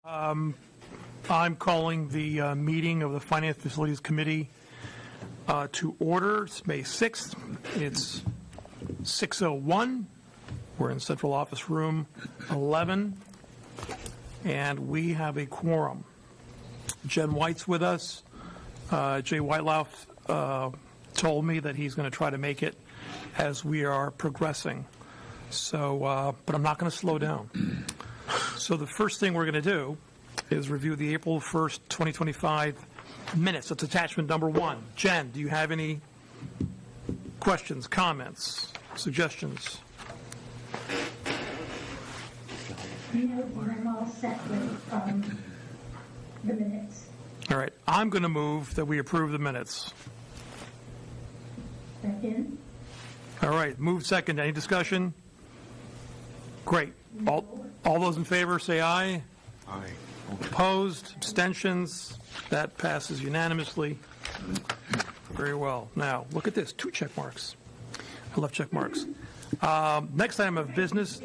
I'm calling the meeting of the Finance Facilities Committee to order. It's May 6th. It's 6:01. We're in Central Office Room 11, and we have a quorum. Jen White's with us. Jay Whiteloff told me that he's going to try to make it as we are progressing. So, but I'm not going to slow down. So the first thing we're going to do is review the April 1st, 2025 minutes. That's attachment number 1. Jen, do you have any questions, comments, suggestions? No, I'm all set with the minutes. All right. I'm going to move that we approve the minutes. Second? All right. Move second. Any discussion? Great. All those in favor say aye. Aye. Opposed? Abstentions? That passes unanimously. Very well. Now, look at this. 2 check marks. I love check marks. Next item of business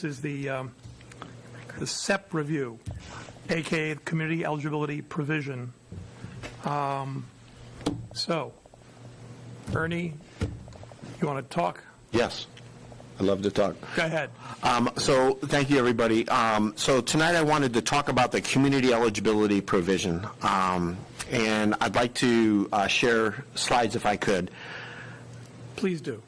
is the SEP review, a.k.a. the Community Eligibility Provision. So, Ernie, you want to talk? Yes, I'd love to talk. Go ahead. So thank you, everybody. So tonight I wanted to talk about the community eligibility provision, and I'd like to share slides if I could. Please do.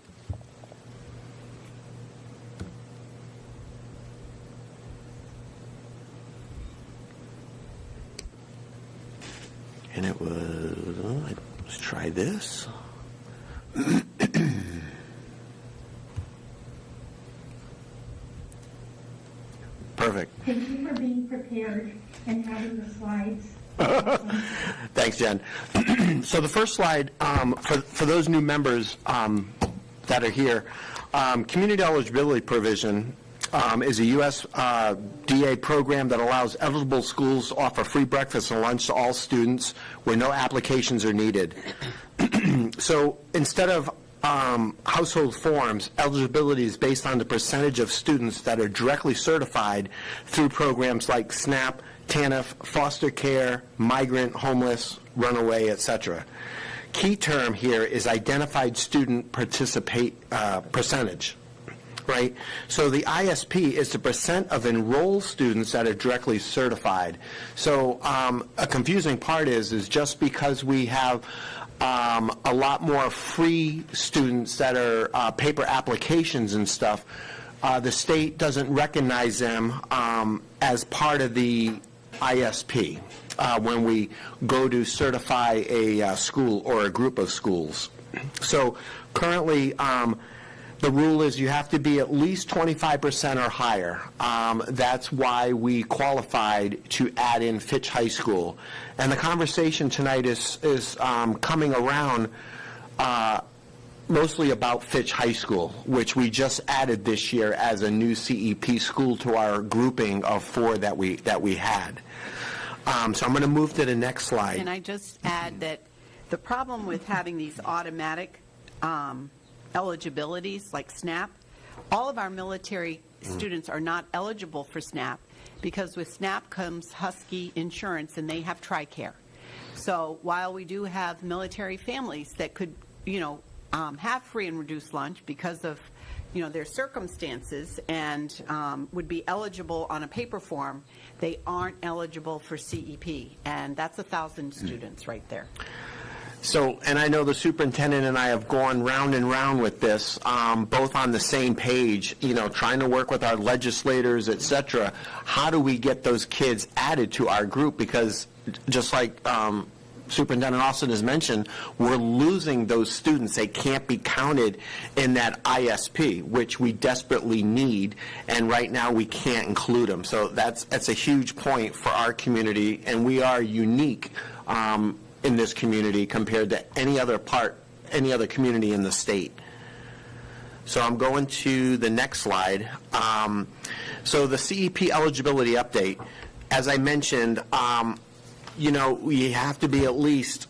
And it was, let's try this. Perfect. Thank you for being prepared and having the slides. Thanks, Jen. So the first slide, for those new members that are here, community eligibility provision is a USDA program that allows eligible schools to offer free breakfast and lunch to all students where no applications are needed. So instead of household forms, eligibility is based on the percentage of students that are directly certified through programs like SNAP, TANF, foster care, migrant, homeless, runaway, etc. Key term here is identified student percentage, right? So the ISP is the percent of enrolled students that are directly certified. So a confusing part is just because we have a lot more free students that are paper applications and stuff, the state doesn't recognize them as part of the ISP when we go to certify a school or a group of schools. So currently, the rule is you have to be at least 25% or higher. That's why we qualified to add in Fitch High School. And the conversation tonight is coming around mostly about Fitch High School, which we just added this year as a new CEP school to our grouping of 4 that we had. So I'm going to move to the next slide. Can I just add that the problem with having these automatic eligibilities like SNAP, all of our military students are not eligible for SNAP because with SNAP comes Husky Insurance and they have TRICARE. So while we do have military families that could, have free and reduced lunch because of, their circumstances and would be eligible on a paper form, they aren't eligible for CEP, and that's 1,000 students right there. So, and I know the superintendent and I have gone round and round with this, both on the same page, trying to work with our legislators, et cetera. How do we get those kids added to our group? Because just like Superintendent Austin has mentioned, we're losing those students. They can't be counted in that ISP, which we desperately need, and right now we can't include them. So that's a huge point for our community, and we are unique in this community compared to any other community in the state. So I'm going to the next slide. So the CEP eligibility update, as I mentioned, we have to be at least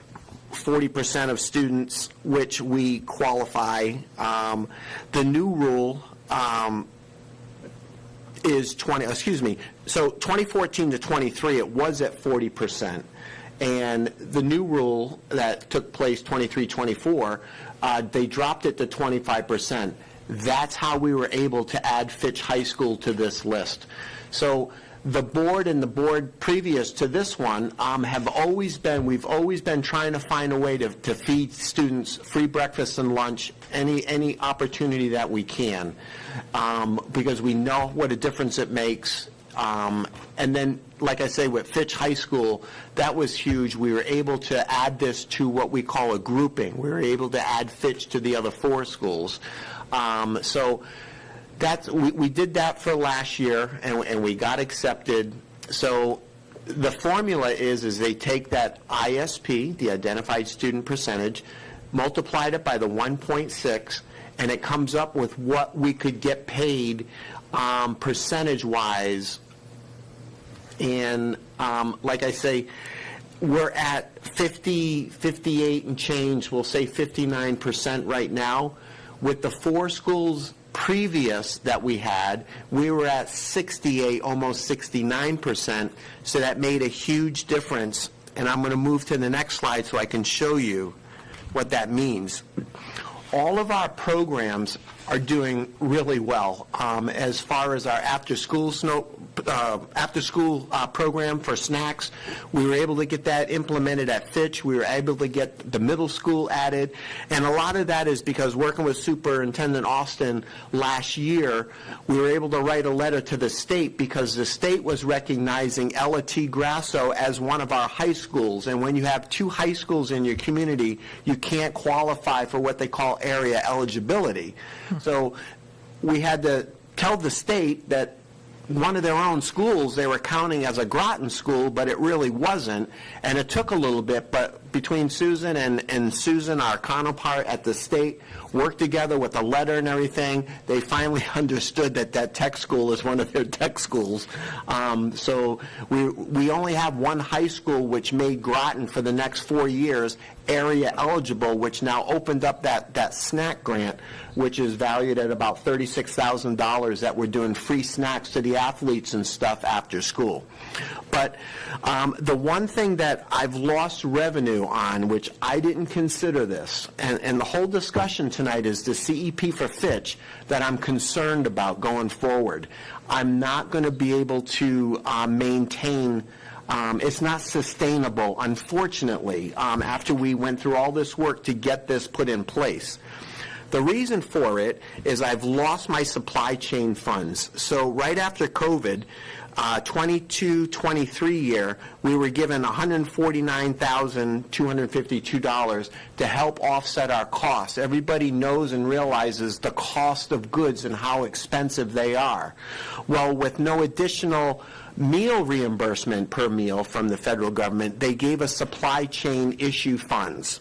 40% of students which we qualify. The new rule is 2014 to 23, it was at 40%. And the new rule that took place 23-24, they dropped it to 25%. That's how we were able to add Fitch High School to this list. So the board and the board previous to this one we've always been trying to find a way to feed students free breakfast and lunch, any opportunity that we can, because we know what a difference it makes. And then, like I say, with Fitch High School, that was huge. We were able to add this to what we call a grouping. We were able to add Fitch to the other 4 schools. So we did that for last year, and we got accepted. So the formula is they take that ISP, the Identified Student Percentage, multiplied it by the 1.6, and it comes up with what we could get paid percentage-wise. And like I say, we're at 50, 58 and change, we'll say 59% right now. With the 4 schools previous that we had, we were at 68, almost 69%, so that made a huge difference. And I'm going to move to the next slide so I can show you what that means. All of our programs are doing really well. As far as our after-school program for snacks, we were able to get that implemented at Fitch. We were able to get the middle school added, and a lot of that is because working with Superintendent Austin last year, we were able to write a letter to the state because the state was recognizing Ella T. Grasso as one of our high schools, and when you have 2 high schools in your community, you can't qualify for what they call area eligibility. So we had to tell the state that one of their own schools they were counting as a Groton school, but it really wasn't, and it took a little bit, but between Susan and Susan, our counterpart at the state, worked together with a letter and everything, they finally understood that tech school is one of their tech schools. So we only have 1 high school which made Groton for the next 4 years area eligible, which now opened up that snack grant, which is valued at about $36,000 that we're doing free snacks to the athletes and stuff after school. But the one thing that I've lost revenue on, which I didn't consider this, and the whole discussion tonight is the CEP for Fitch that I'm concerned about going forward. I'm not going to be able to maintain. It's not sustainable, unfortunately, after we went through all this work to get this put in place. The reason for it is I've lost my supply chain funds. So right after COVID, 22-23 year, we were given $149,252 to help offset our costs. Everybody knows and realizes the cost of goods and how expensive they are. Well, with no additional meal reimbursement per meal from the federal government, they gave us supply chain issue funds.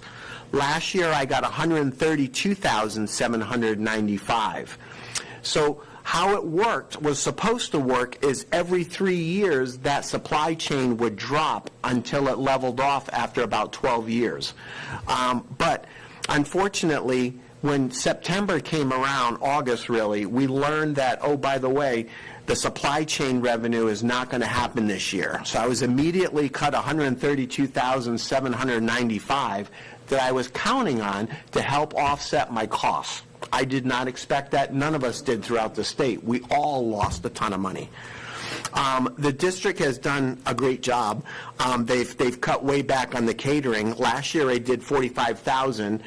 Last year, I got $132,795. So how it was supposed to work is every 3 years, that supply chain would drop until it leveled off after about 12 years. But unfortunately, when September came around, August really, we learned that, oh, by the way, the supply chain revenue is not going to happen this year. So I was immediately cut $132,795 that I was counting on to help offset my costs. I did not expect that. None of us did throughout the state. We all lost a ton of money. The district has done a great job. They've cut way back on the catering. Last year I did $45,000.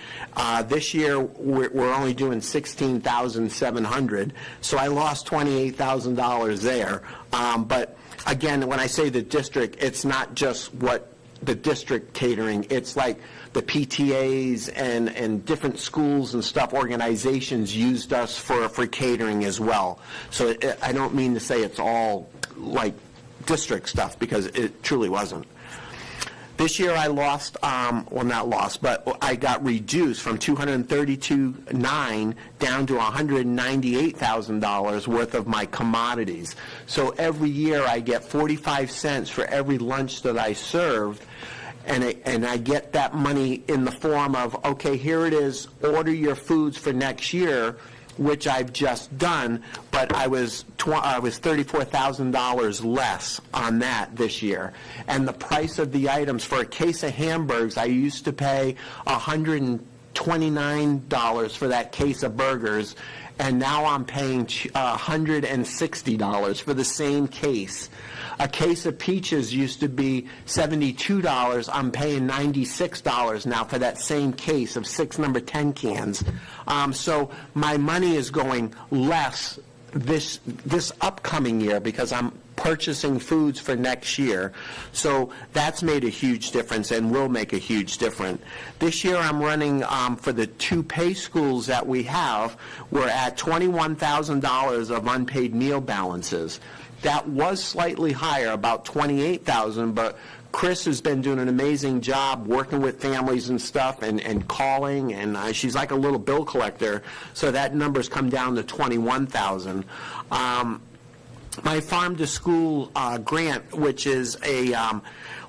This year we're only doing $16,700. So I lost $28,000 there. But again, when I say the district, it's not just what the district catering. It's like the PTAs and different schools and stuff, organizations used us for catering as well. So I don't mean to say it's all like district stuff, because it truly wasn't. This year I lost, well, not lost, but I got reduced from $232,900 down to $198,000 worth of my commodities. So every year I get 45 cents for every lunch that I served, and I get that money in the form of, okay, here it is, order your foods for next year, which I've just done, but I was $34,000 less on that this year. And the price of the items for a case of hamburgers, I used to pay $129 for that case of burgers, and now I'm paying $160 for the same case. A case of peaches used to be $72. I'm paying $96 now for that same case of 6 number 10 cans. So my money is going less this upcoming year because I'm purchasing foods for next year. So that's made a huge difference and will make a huge difference. This year I'm running for the 2 pay schools that we have, we're at $21,000 of unpaid meal balances. That was slightly higher, about $28,000, but Chris has been doing an amazing job working with families and stuff and calling, and she's like a little bill collector, so that number's come down to $21,000. My farm to school grant, which is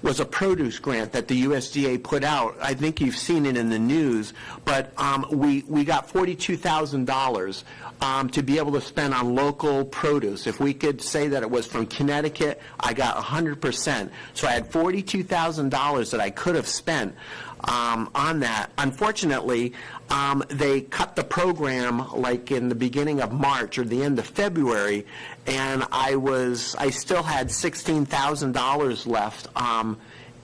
was a produce grant that the USDA put out. I think you've seen it in the news, but we got $42,000 to be able to spend on local produce. If we could say that it was from Connecticut, I got 100%. So I had $42,000 that I could have spent on that. Unfortunately, they cut the program like in the beginning of March or the end of February, and I still had $16,000 left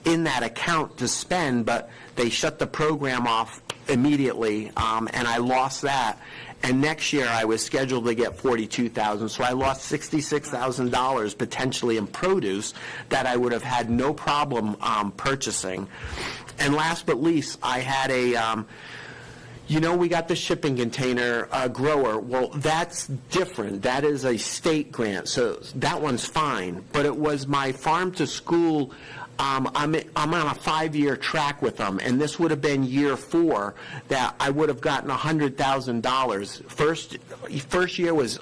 in that account to spend, but they shut the program off immediately, and I lost that. And next year I was scheduled to get $42,000, so I lost $66,000 potentially in produce that I would have had no problem purchasing. And last but least, I had we got the shipping container grower. Well, that's different. That is a state grant, so that one's fine. But it was my farm to school. I'm on a 5-year track with them, and this would have been year 4 that I would have gotten $100,000. First year was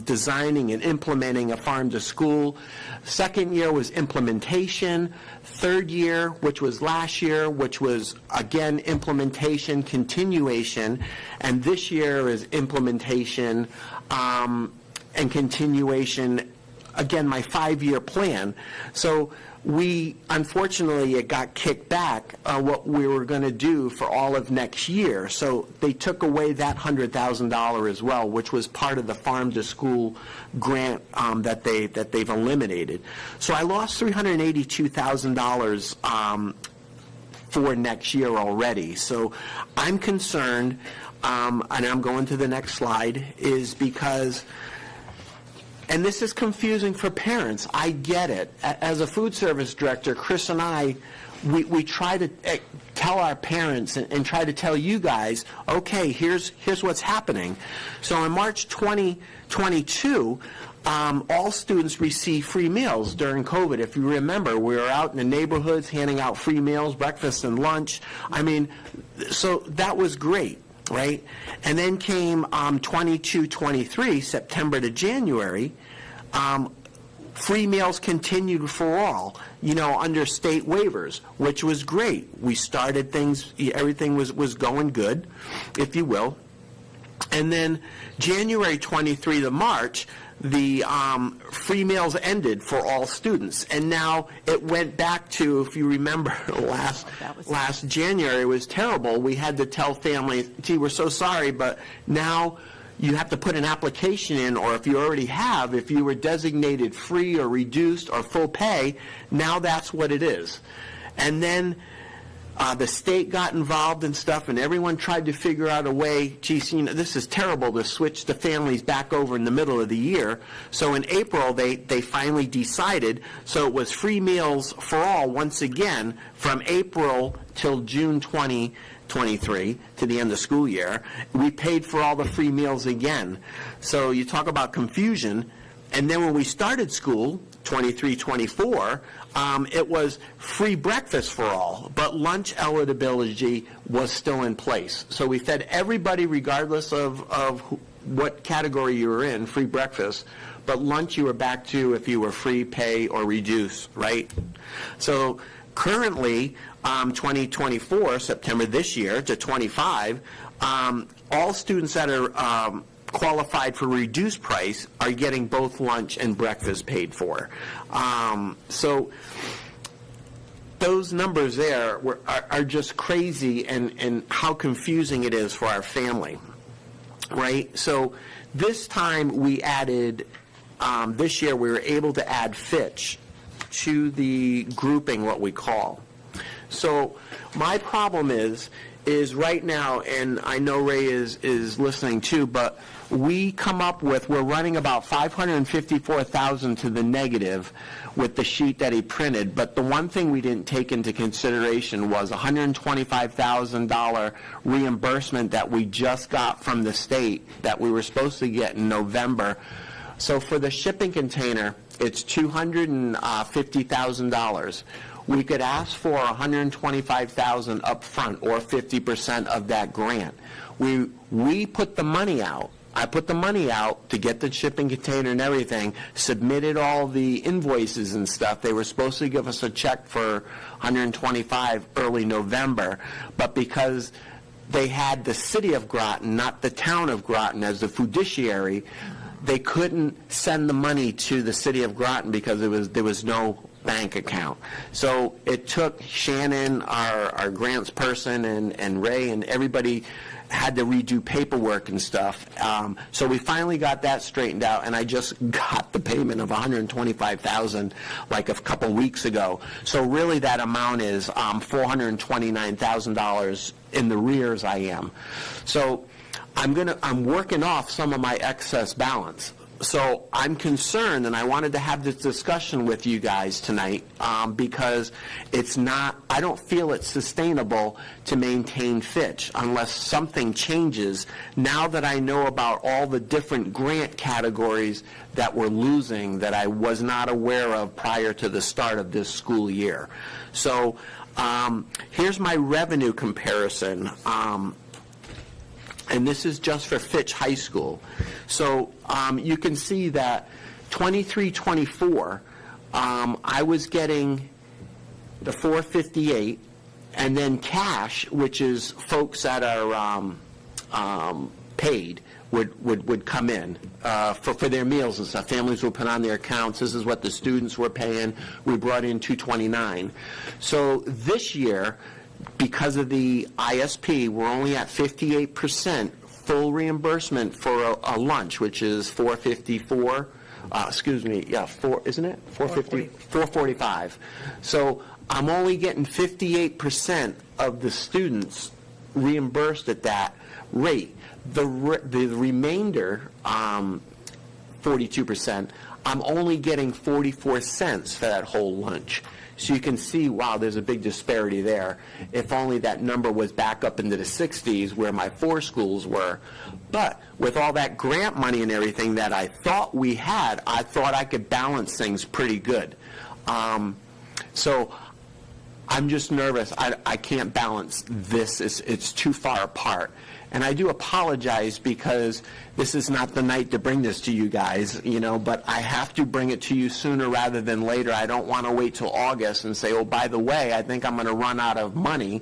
designing and implementing a farm to school. Second year was implementation. Third year, which was last year, which was again implementation, continuation, and this year is implementation and continuation. Again, my 5-year plan. So unfortunately, it got kicked back what we were going to do for all of next year. So they took away that $100,000 as well, which was part of the farm to school grant that they've eliminated. So I lost $382,000 for next year already. So I'm concerned, and I'm going to the next slide, is because. And this is confusing for parents. I get it. As a food service director, Chris and I, we try to tell our parents and try to tell you guys, okay, here's what's happening. So in March 2022, all students received free meals during COVID. If you remember, we were out in the neighborhoods handing out free meals, breakfast and lunch. I mean, so that was great. Right? And then came 22-23, September to January, free meals continued for all, under state waivers, which was great. We started things, everything was going good, if you will. And then January 23 to March, the free meals ended for all students, and now it went back to, if you remember, last January was terrible. We had to tell families, gee, we're so sorry, but now you have to put an application in, or if you already have, if you were designated free or reduced or full pay, now that's what it is. And then the state got involved and stuff, and everyone tried to figure out a way, geez, this is terrible to switch the families back over in the middle of the year. So in April, they finally decided, so it was free meals for all once again from April till June 2023 to the end of school year. We paid for all the free meals again. So you talk about confusion. And then when we started school, 23-24, it was free breakfast for all, but lunch eligibility was still in place. So we fed everybody regardless of what category you were in, free breakfast, but lunch you were back to if you were free, pay, or reduce, right? So currently, 2024, September this year to 25, all students that are qualified for reduced price are getting both lunch and breakfast paid for. So those numbers there are just crazy, and how confusing it is for our family, right? So this time we added, this year we were able to add Fitch to the grouping, what we call. So my problem is right now, and I know Ray is listening too, but we're running about $554,000 to the negative with the sheet that he printed, but the one thing we didn't take into consideration was $125,000 reimbursement that we just got from the state that we were supposed to get in November. So for the shipping container, it's $250,000. We could ask for $125,000 up front, or 50% of that grant. We put the money out. I put the money out to get the shipping container and everything, submitted all the invoices and stuff. They were supposed to give us a check for $125,000 early November, but because they had the city of Groton, not the town of Groton, as the fiduciary, they couldn't send the money to the city of Groton because there was no bank account. So it took Shannon, our grants person, and Ray, and everybody had to redo paperwork and stuff. So we finally got that straightened out, and I just got the payment of $125,000 like a couple weeks ago. So really that amount is $429,000 in the rears I am. So I'm working off some of my excess balance. So I'm concerned, and I wanted to have this discussion with you guys tonight, because I don't feel it's sustainable to maintain Fitch unless something changes now that I know about all the different grant categories that we're losing that I was not aware of prior to the start of this school year. So here's my revenue comparison. And this is just for Fitch High School. So you can see that 23-24, I was getting the $458, and then cash, which is folks that are paid, would come in for their meals and stuff. Families would put on their accounts. This is what the students were paying. We brought in $229. So this year, because of the ISP, we're only at 58% full reimbursement for a lunch, which is $454. Isn't it? $445. So I'm only getting 58% of the students reimbursed at that rate. The remainder, 42%, I'm only getting 44 cents for that whole lunch. So you can see, wow, there's a big disparity there. If only that number was back up into the 60s where my 4 schools were. But with all that grant money and everything that I thought we had, I thought I could balance things pretty good. So I'm just nervous. I can't balance this. It's too far apart. And I do apologize because this is not the night to bring this to you guys, but I have to bring it to you sooner rather than later. I don't want to wait till August and say, oh, by the way, I think I'm going to run out of money.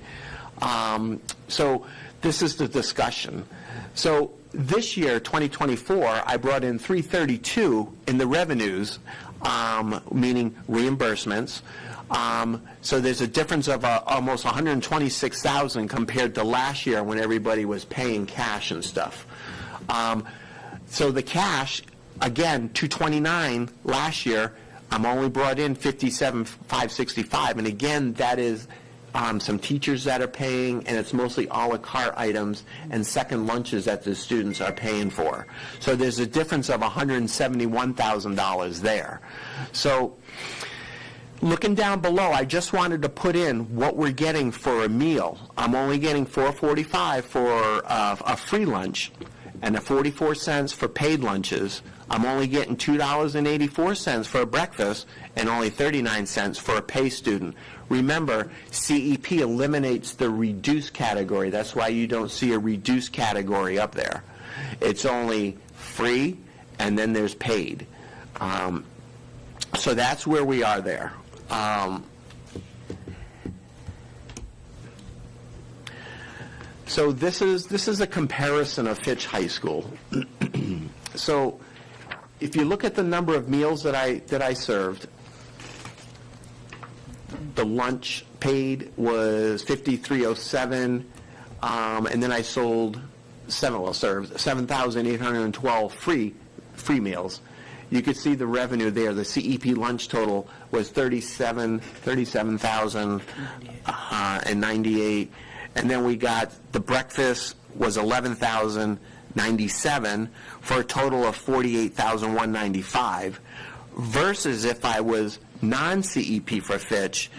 So this is the discussion. So this year, 2024, I brought in $332 in the revenues, meaning reimbursements. So there's a difference of almost $126,000 compared to last year when everybody was paying cash and stuff. So the cash, again, $229 last year, I'm only brought in $57,565, and again, that is some teachers that are paying, and it's mostly a la carte items and second lunches that the students are paying for. So there's a difference of $171,000 there. So looking down below, I just wanted to put in what we're getting for a meal. I'm only getting $4.45 for a free lunch and 44 cents for paid lunches. I'm only getting $2.84 for a breakfast and only 39 cents for a pay student. Remember, CEP eliminates the reduced category. That's why you don't see a reduced category up there. It's only free and then there's paid. So that's where we are there. So this is a comparison of Fitch High School. So if you look at the number of meals that I served, the lunch paid was $5,307, and then I served 7,812 free meals. You could see the revenue there. The CEP lunch total was $37,098, and then we got the breakfast was $11,097 for a total of $48,195. Versus if I was non-CEP for Fitch,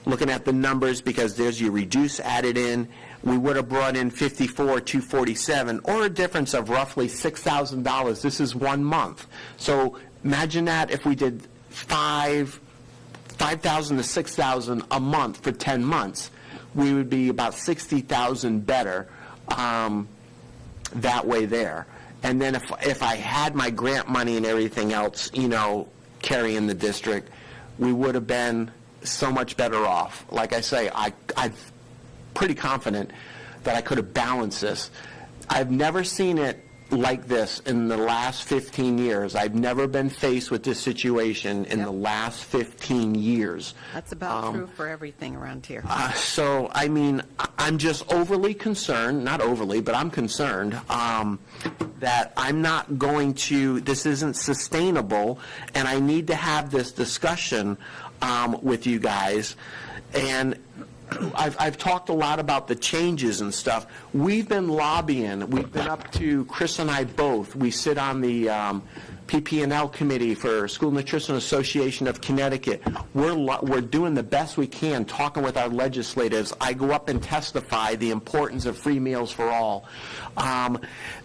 looking at the numbers, because there's your reduce added in, we would have brought in $54,247, or a difference of roughly $6,000. This is 1 month. So imagine that if we did $5,000 to $6,000 a month for 10 months, we would be about $60,000 better that way there. And then if I had my grant money and everything else, carrying the district, we would have been so much better off. Like I say, I'm pretty confident that I could have balanced this. I've never seen it like this in the last 15 years. I've never been faced with this situation in the last 15 years. That's about true for everything around here. So, I mean, I'm just overly concerned, not overly, but I'm concerned that I'm not going to, this isn't sustainable, and I need to have this discussion with you guys. And I've talked a lot about the changes and stuff. We've been lobbying. We've been up to, Chris and I both, we sit on the PP&L committee for School Nutrition Association of Connecticut. We're doing the best we can, talking with our legislators. I go up and testify the importance of free meals for all.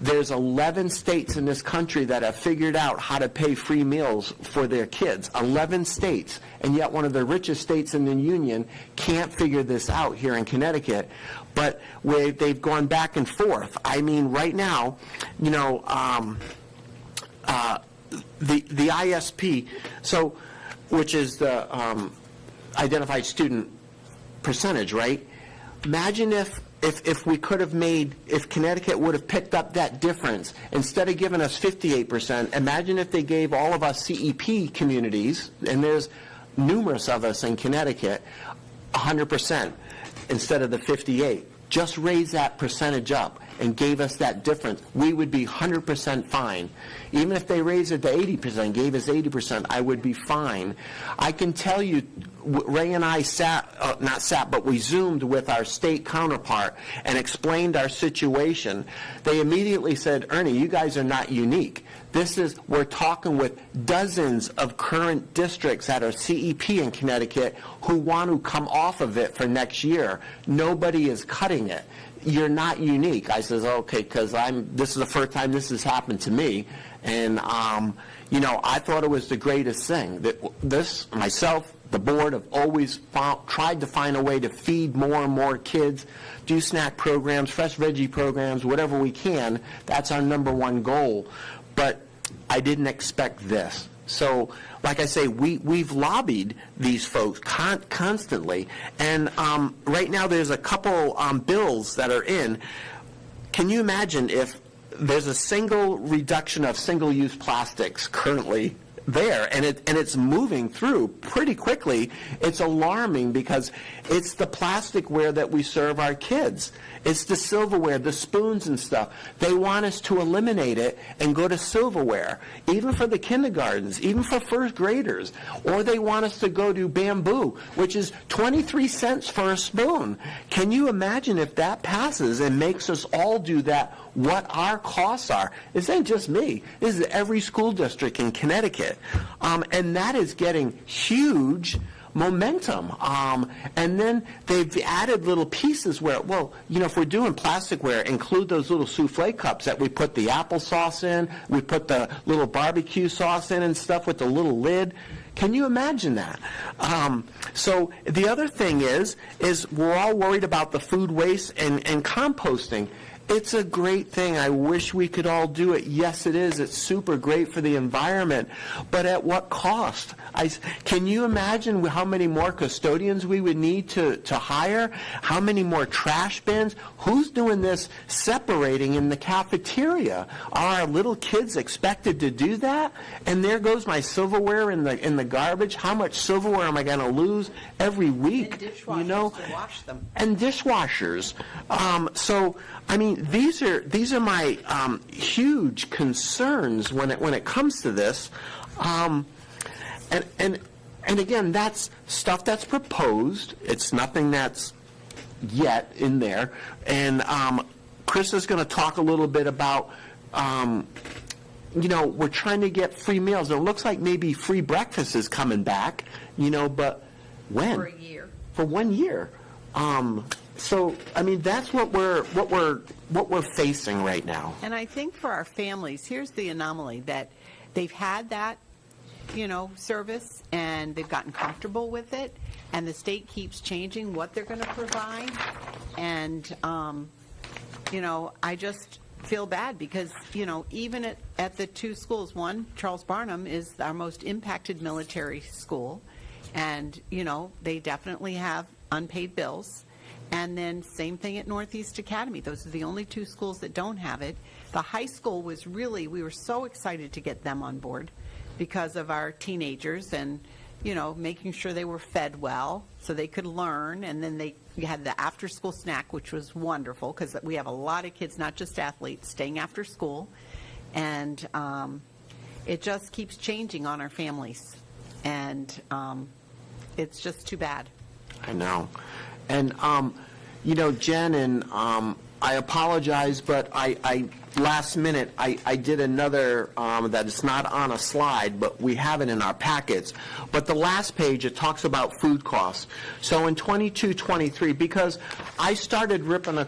There's 11 states in this country that have figured out how to pay free meals for their kids. 11 states. And yet one of the richest states in the union can't figure this out here in Connecticut. But they've gone back and forth. I mean, right now, the ISP, so, which is the identified student percentage, right? Imagine if we could have if Connecticut would have picked up that difference, instead of giving us 58%, imagine if they gave all of us CEP communities, and there's numerous of us in Connecticut, 100% instead of the 58. Just raise that percentage up and gave us that difference, we would be 100% fine. Even if they raised it to 80%, gave us 80%, I would be fine. I can tell you, Ray and I we Zoomed with our state counterpart and explained our situation. They immediately said, Ernie, you guys are not unique. We're talking with dozens of current districts that are CEP in Connecticut who want to come off of it for next year. Nobody is cutting it. You're not unique. I says, okay, because this is the first time this has happened to me. And, I thought it was the greatest thing. That myself, the board have always tried to find a way to feed more and more kids, do snack programs, fresh veggie programs, whatever we can. That's our number one goal. But I didn't expect this. So, like I say, we've lobbied these folks constantly, and right now there's a couple bills that are in. Can you imagine if there's a single reduction of single-use plastics currently there, and it's moving through pretty quickly? It's alarming because it's the plasticware that we serve our kids. It's the silverware, the spoons and stuff. They want us to eliminate it and go to silverware, even for the kindergartens, even for first graders. Or they want us to go to bamboo, which is 23 cents for a spoon. Can you imagine if that passes and makes us all do that, what our costs are? This ain't just me. This is every school district in Connecticut. And that is getting huge momentum. And then they've added little pieces where, if we're doing plasticware, include those little souffle cups that we put the applesauce in, we put the little barbecue sauce in and stuff with the little lid. Can you imagine that? So the other thing is we're all worried about the food waste and composting. It's a great thing. I wish we could all do it. Yes, it is. It's super great for the environment. But at what cost? Can you imagine how many more custodians we would need to hire? How many more trash bins? Who's doing this separating in the cafeteria? Are our little kids expected to do that? And there goes my silverware in the garbage. How much silverware am I going to lose every week? And dishwashers You know? to wash them. And dishwashers. So, I mean, these are my huge concerns when it comes to this. And again, that's stuff that's proposed. It's nothing that's yet in there. And Chris is going to talk a little bit about, we're trying to get free meals. It looks like maybe free breakfast is coming back, but when? For a year. For 1 year. So, I mean, that's what we're facing right now. And I think for our families, here's the anomaly, that they've had that, service, and they've gotten comfortable with it, and the state keeps changing what they're going to provide. And, I just feel bad because, even at the two schools, one, Charles Barnum, is our most impacted military school, and, they definitely have unpaid bills. And then same thing at Northeast Academy. Those are the only two schools that don't have it. The high school was really, we were so excited to get them on board because of our teenagers and, making sure they were fed well so they could learn. And then they had the after-school snack, which was wonderful because we have a lot of kids, not just athletes, staying after school. And it just keeps changing on our families. And it's just too bad. I know. And, Jen, and I apologize, but I last minute, I did another that is not on a slide, but we have it in our packets. But the last page, it talks about food costs. So in 22-23, because I started ripping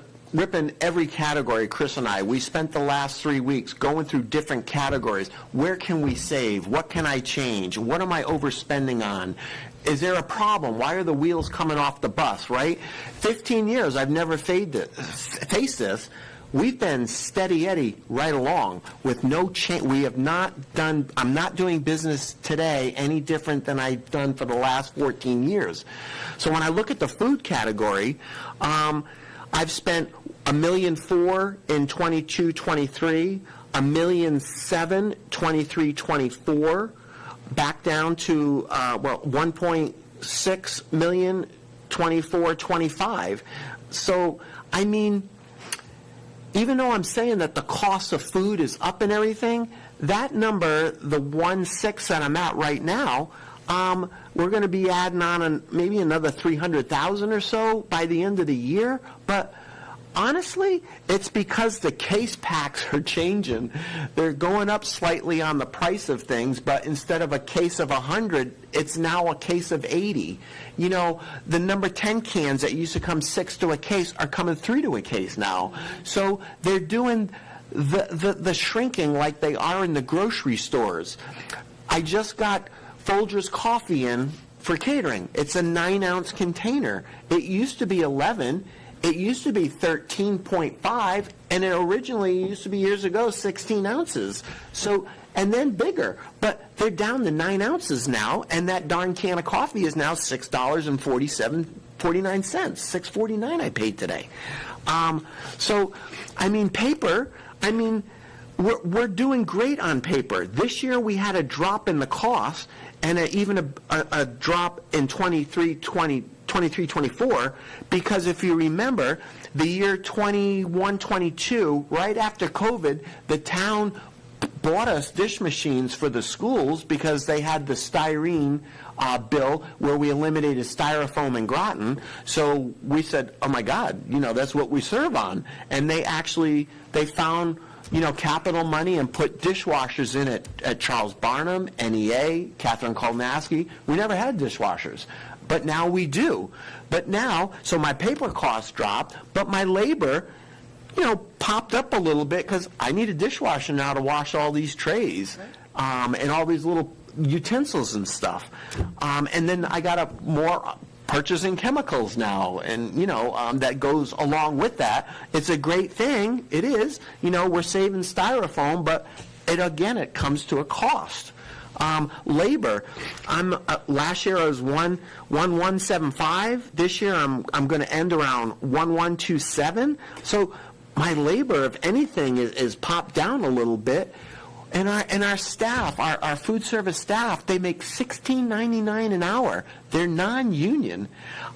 every category, Chris and I. We spent the last 3 weeks going through different categories. Where can we save? What can I change? What am I overspending on? Is there a problem? Why are the wheels coming off the bus, right? 15 years, I've never faced this. We've been steady Eddie right along with no change. We have not done, I'm not doing business today any different than I've done for the last 14 years. So when I look at the food category, I've spent $1.4 million in 22-23, $1.7 million 23-24, back down to 1.6 million 24-25. So, I mean, even though I'm saying that the cost of food is up and everything, that number, the 1.6 that I'm at right now, we're going to be adding on maybe another 300,000 or so by the end of the year. But honestly, it's because the case packs are changing. They're going up slightly on the price of things, but instead of a case of 100, it's now a case of 80. The number 10 cans that used to come 6 to a case are coming 3 to a case now. So they're doing the shrinking like they are in the grocery stores. I just got Folgers coffee in for catering. It's a 9-ounce container. It used to be 11. It used to be 13.5, and it originally used to be years ago 16 ounces. So, and then bigger. But they're down to 9 ounces now, and that darn can of coffee is now $6.49, $6.49 I paid today. So, I mean, paper, we're doing great on paper. This year we had a drop in the cost, and even a drop in 23-24, because if you remember, the year 21-22, right after COVID, the town bought us dish machines for the schools because they had the styrene bill where we eliminated styrofoam in Groton. So we said, oh my God, that's what we serve on. And they found capital money and put dishwashers in at Charles Barnum, NEA, Catherine Kolnaski. We never had dishwashers, but now we do. But now, so my paper costs dropped, but my labor, popped up a little bit because I need a dishwasher now to wash all these trays and all these little utensils and stuff. And then I got more purchasing chemicals now, and, that goes along with that. It's a great thing, it is, we're saving styrofoam, but it comes to a cost. Labor, last year I was 1,175. This year I'm going to end around 1,127. So my labor, if anything, is popped down a little bit. And our staff, our food service staff, they make $16.99 an hour. They're non-union.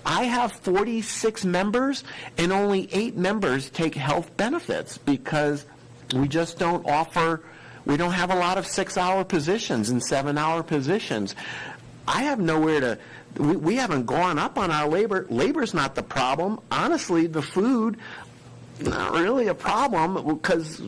I have 46 members, and only 8 members take health benefits because we just don't offer. We don't have a lot of 6-hour positions and 7-hour positions. I have nowhere to. We haven't gone up on our labor. Labor's not the problem. Honestly, the food, not really a problem because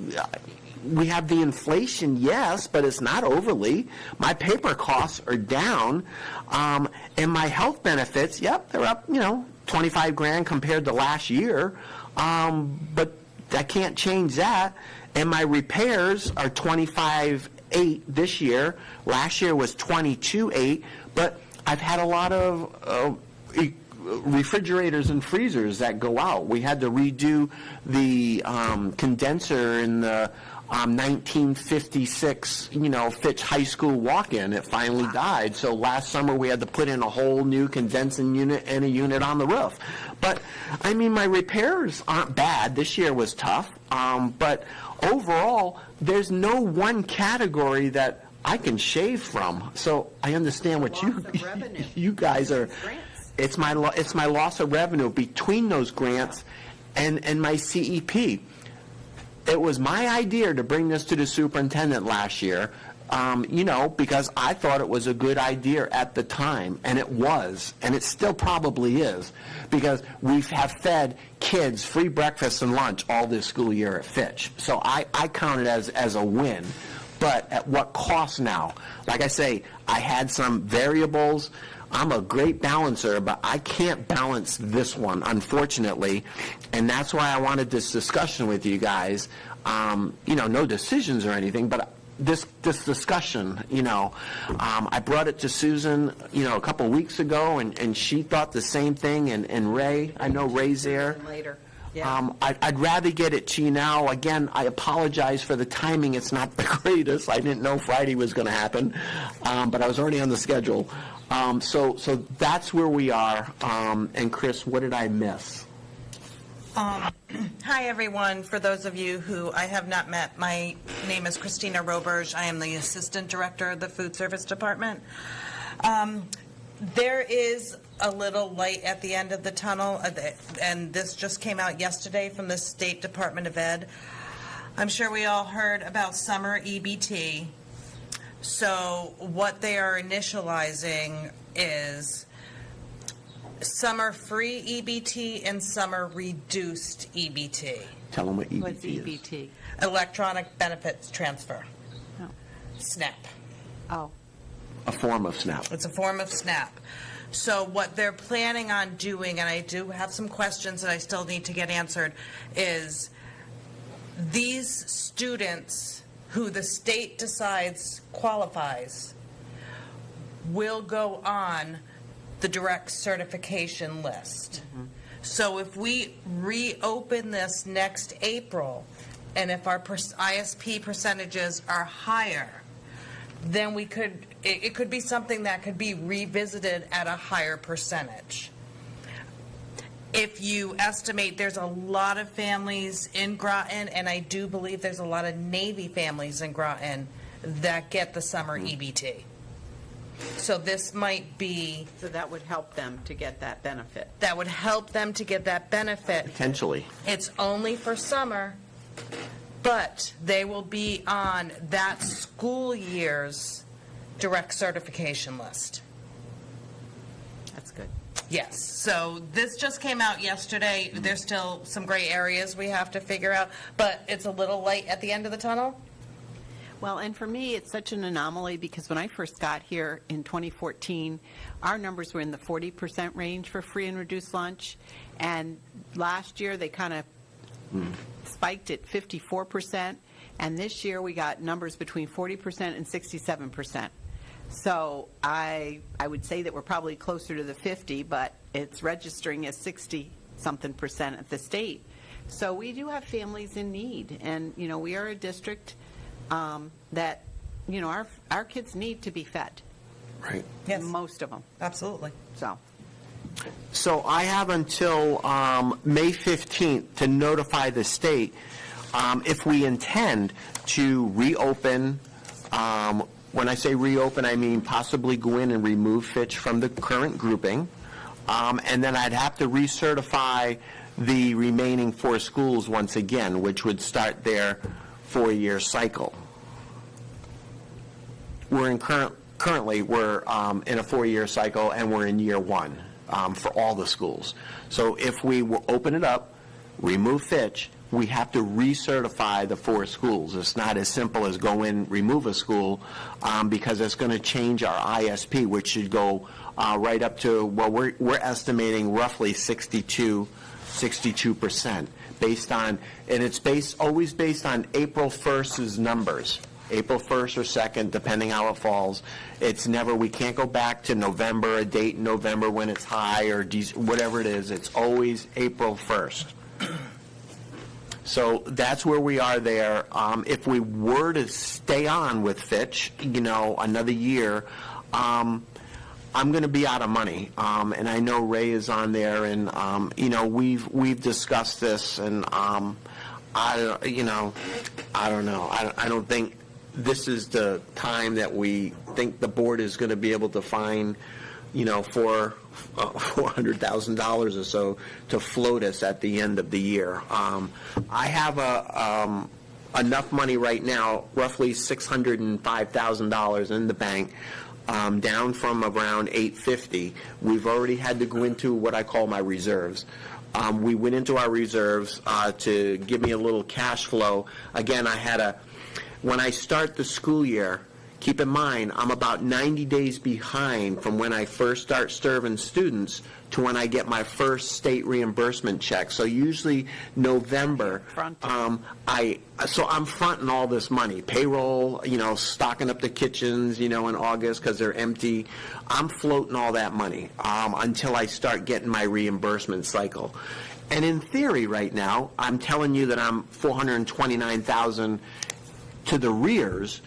we have the inflation, yes, but it's not overly. My paper costs are down, and my health benefits, yep, they're up, $25,000 compared to last year, but I can't change that. And my repairs are $25,800 this year. Last year was $22,800, but I've had a lot of refrigerators and freezers that go out. We had to redo the condenser in the 1956, Fitch High School walk-in. It finally died. So last summer we had to put in a whole new condensing unit and a unit on the roof. But, my repairs aren't bad. This year was tough. But overall, there's no one category that I can shave from. So I understand what you guys are. It's my loss of revenue between those grants and my CEP. It was my idea to bring this to the superintendent last year, because I thought it was a good idea at the time, and it was, and it still probably is, because we have fed kids free breakfast and lunch all this school year at Fitch. So I count it as a win. But at what cost now? Like I say, I had some variables. I'm a great balancer, but I can't balance this one, unfortunately, and that's why I wanted this discussion with you guys. No decisions or anything, but this discussion, I brought it to Susan, a couple weeks ago, and she thought the same thing, and Ray, I know Ray's there. Later. Yeah. I'd rather get it to you now. Again, I apologize for the timing. It's not the greatest. I didn't know Friday was going to happen, but I was already on the schedule. So that's where we are. And Chris, what did I miss? Hi, everyone. For those of you who I have not met, my name is Christina Roberge. I am the Assistant Director of the Food Service Department. There is a little light at the end of the tunnel, and this just came out yesterday from the State Department of Ed. I'm sure we all heard about summer EBT. So what they are initializing is summer free EBT and summer reduced EBT. Tell them what EBT What's is. EBT? Electronic Benefits Transfer. Oh. SNAP. Oh. A form of SNAP. It's a form of SNAP. So what they're planning on doing, and I do have some questions that I still need to get answered, is these students who the state decides qualifies will go on the direct certification list. Mm-hmm. So if we reopen this next April, and if our ISP percentages are higher, then we could, it could be something that could be revisited at a higher percentage. If you estimate there's a lot of families in Groton, and I do believe there's a lot of Navy families in Groton that get the summer EBT. So this might be, So that would help them to get that benefit. that would help them to get that benefit. Potentially. It's only for summer, but they will be on that school year's direct certification list. That's good. Yes, so this just came out yesterday. There's still some gray areas we have to figure out, but it's a little light at the end of the tunnel. Well, and for me, it's such an anomaly because when I first got here in 2014, our numbers were in the 40% range for free and reduced lunch. And last year, they kind of spiked at 54%. And this year, we got numbers between 40% and 67%. So I would say that we're probably closer to the 50, but it's registering as 60-something% at the state. So we do have families in need, and, we are a district that, our kids need to be fed, Right. Yes, most of them, absolutely. so. So I have until May 15th to notify the state if we intend to reopen. When I say reopen, I mean possibly go in and remove Fitch from the current grouping. And then I'd have to recertify the remaining 4 schools once again, which would start their 4-year cycle. Currently, we're in a 4-year cycle, and we're in year 1 for all the schools. So if we will open it up, remove Fitch, we have to recertify the 4 schools. It's not as simple as go in, remove a school, because it's going to change our ISP, which should go right up to, well, we're estimating roughly 62% based on, and it's always based on April 1st's numbers. April 1st or 2nd, depending how it falls. It's never, we can't go back to November, a date in November when it's high, or whatever it is. It's always April 1st. So that's where we are there. If we were to stay on with Fitch, another year, I'm going to be out of money. And I know Ray is on there, and, we've discussed this, and I don't know. I don't think this is the time that we think the board is going to be able to find, for $400,000 or so to float us at the end of the year. I have enough money right now, roughly $605,000 in the bank, down from around $850. We've already had to go into what I call my reserves. We went into our reserves to give me a little cash flow. Again, when I start the school year, keep in mind, I'm about 90 days behind from when I first start serving students to when I get my first state reimbursement check. So usually November, so I'm fronting all this money. Payroll, stocking up the kitchens, in August because they're empty. I'm floating all that money until I start getting my reimbursement cycle. And in theory right now, I'm telling you that I'm $429,000 to the rears.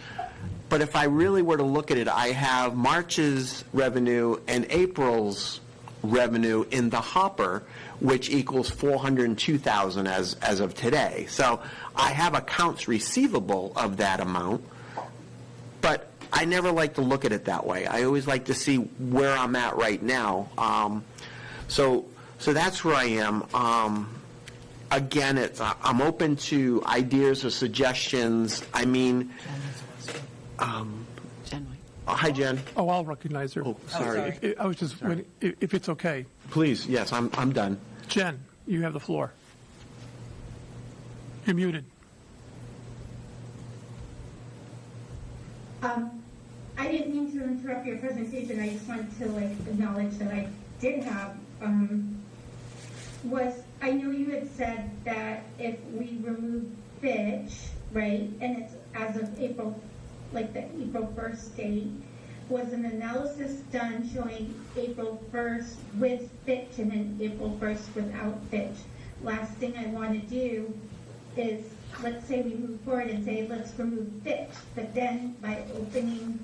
But if I really were to look at it, I have March's revenue and April's revenue in the hopper, which equals $402,000 as of today. So I have accounts receivable of that amount, but I never like to look at it that way. I always like to see where I'm at right now. So that's where I am. Again, I'm open to ideas or suggestions. I mean, Jen, hi, Jen. Oh, I'll recognize her. Oh, sorry. I was just, if it's okay. Please, yes, I'm done. Jen, you have the floor. You're muted. I didn't mean to interrupt your presentation. I just wanted to acknowledge that I did have, I know you had said that if we remove Fitch, right, and it's as of April, the April 1st date, was an analysis done showing April 1st with Fitch and then April 1st without Fitch. Last thing I want to do is, let's say we move forward and say, let's remove Fitch, but then by opening,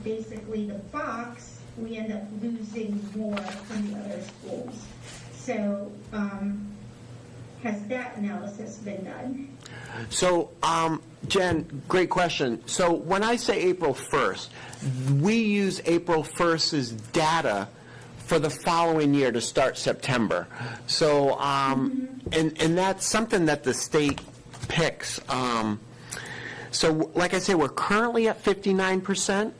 basically the box, we end up losing more from the other schools. So, has that analysis been done? So, Jen, great question. So when I say April 1st, we use April 1st's data for the following year to start September. So, and that's something that the state picks. So, like I say, we're currently at 59%.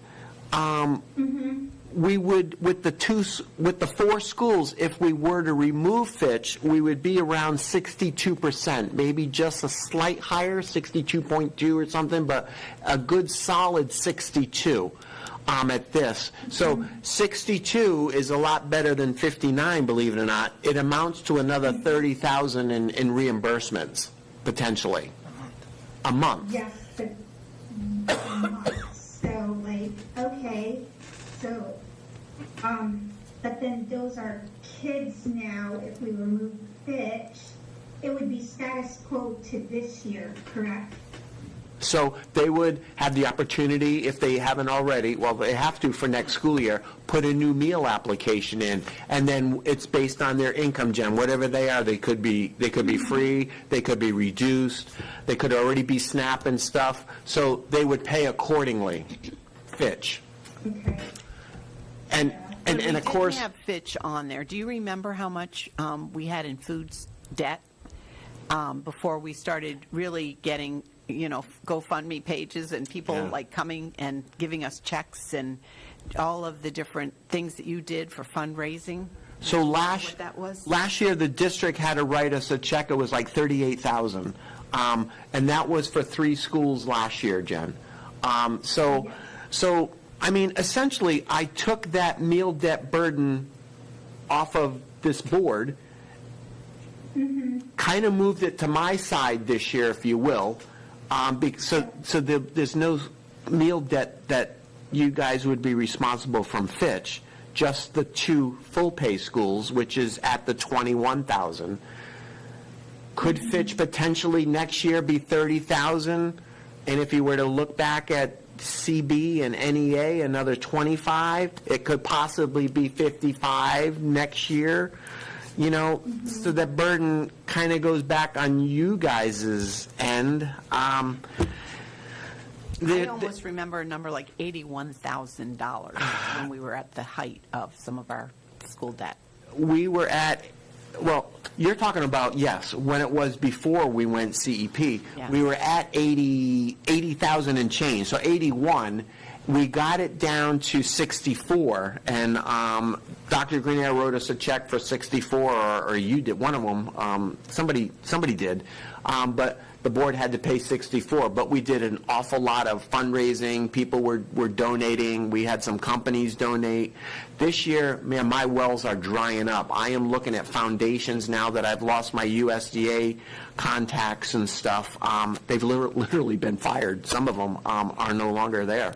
We would, with the 4 schools, if we were to remove Fitch, we would be around 62%, maybe just a slight higher, 62.2 or something, but a good solid 62 at this. So 62 is a lot better than 59, believe it or not. It amounts to another $30,000 in reimbursements, potentially. A month. Yes, but so, okay. Okay, so, but then those are kids now. If we remove Fitch, it would be status quo to this year, correct? So they would have the opportunity, if they haven't already, well, they have to for next school year, put a new meal application in, and then it's based on their income, Jen, whatever they are. They could be free, they could be reduced, they could already be SNAP and stuff, so they would pay accordingly, Fitch. Okay. And of course, We didn't have Fitch on there. Do you remember how much we had in foods debt before we started really getting, GoFundMe pages and people Yeah. like coming and giving us checks and all of the different things that you did for fundraising? so what that was? last year, the district had to write us a check, it was like $38,000. And that was for 3 schools last year, Jen. So, I mean, essentially, I took that meal debt burden off of this board, kind of moved it to my side this year, if you will. There's no meal debt that you guys would be responsible from Fitch, just the 2 full-pay schools, which is at the $21,000. Could Fitch potentially next year be $30,000? And if you were to look back at CB and NEA, another 25, it could possibly be 55 next year. So that burden kind of goes back on you guys' end. I almost remember a number like $81,000 when we were at the height of some of our school debt. We were at, well, you're talking about, yes, when it was before we went CEP, Yes. we were at 80,000 and change, so 81. We got it down to 64, and Dr. Greenair wrote us a check for 64, or you did, one of them, somebody did, but the board had to pay 64, but we did an awful lot of fundraising, people were donating, we had some companies donate. This year, man, my wells are drying up. I am looking at foundations now that I've lost my USDA contacts and stuff. They've literally been fired. Some of them are no longer there.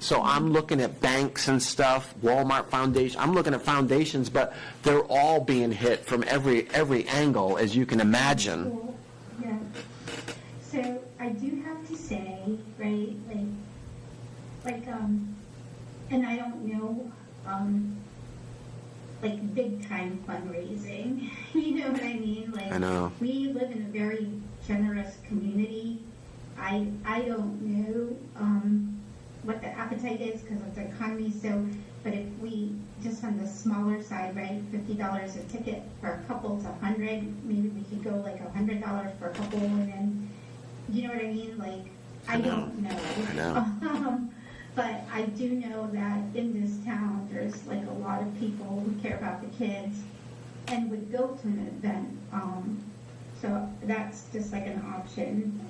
So I'm looking at banks and stuff, Walmart Foundation. I'm looking at foundations, but they're all being hit from every angle, as you can imagine. Cool. Yeah. So I do have to say, right, and I don't know, like big time fundraising. You know what I mean? Like, I know. we live in a very generous community. I don't know what the appetite is because of the economy. So, but if we just on the smaller side, right, $50 a ticket for a couple to 100, maybe we could go like $100 for a couple, and then, you know what I mean? Like, I don't know. I know. But I do know that in this town, there's like a lot of people who care about the kids and would go to an event. So that's just like an option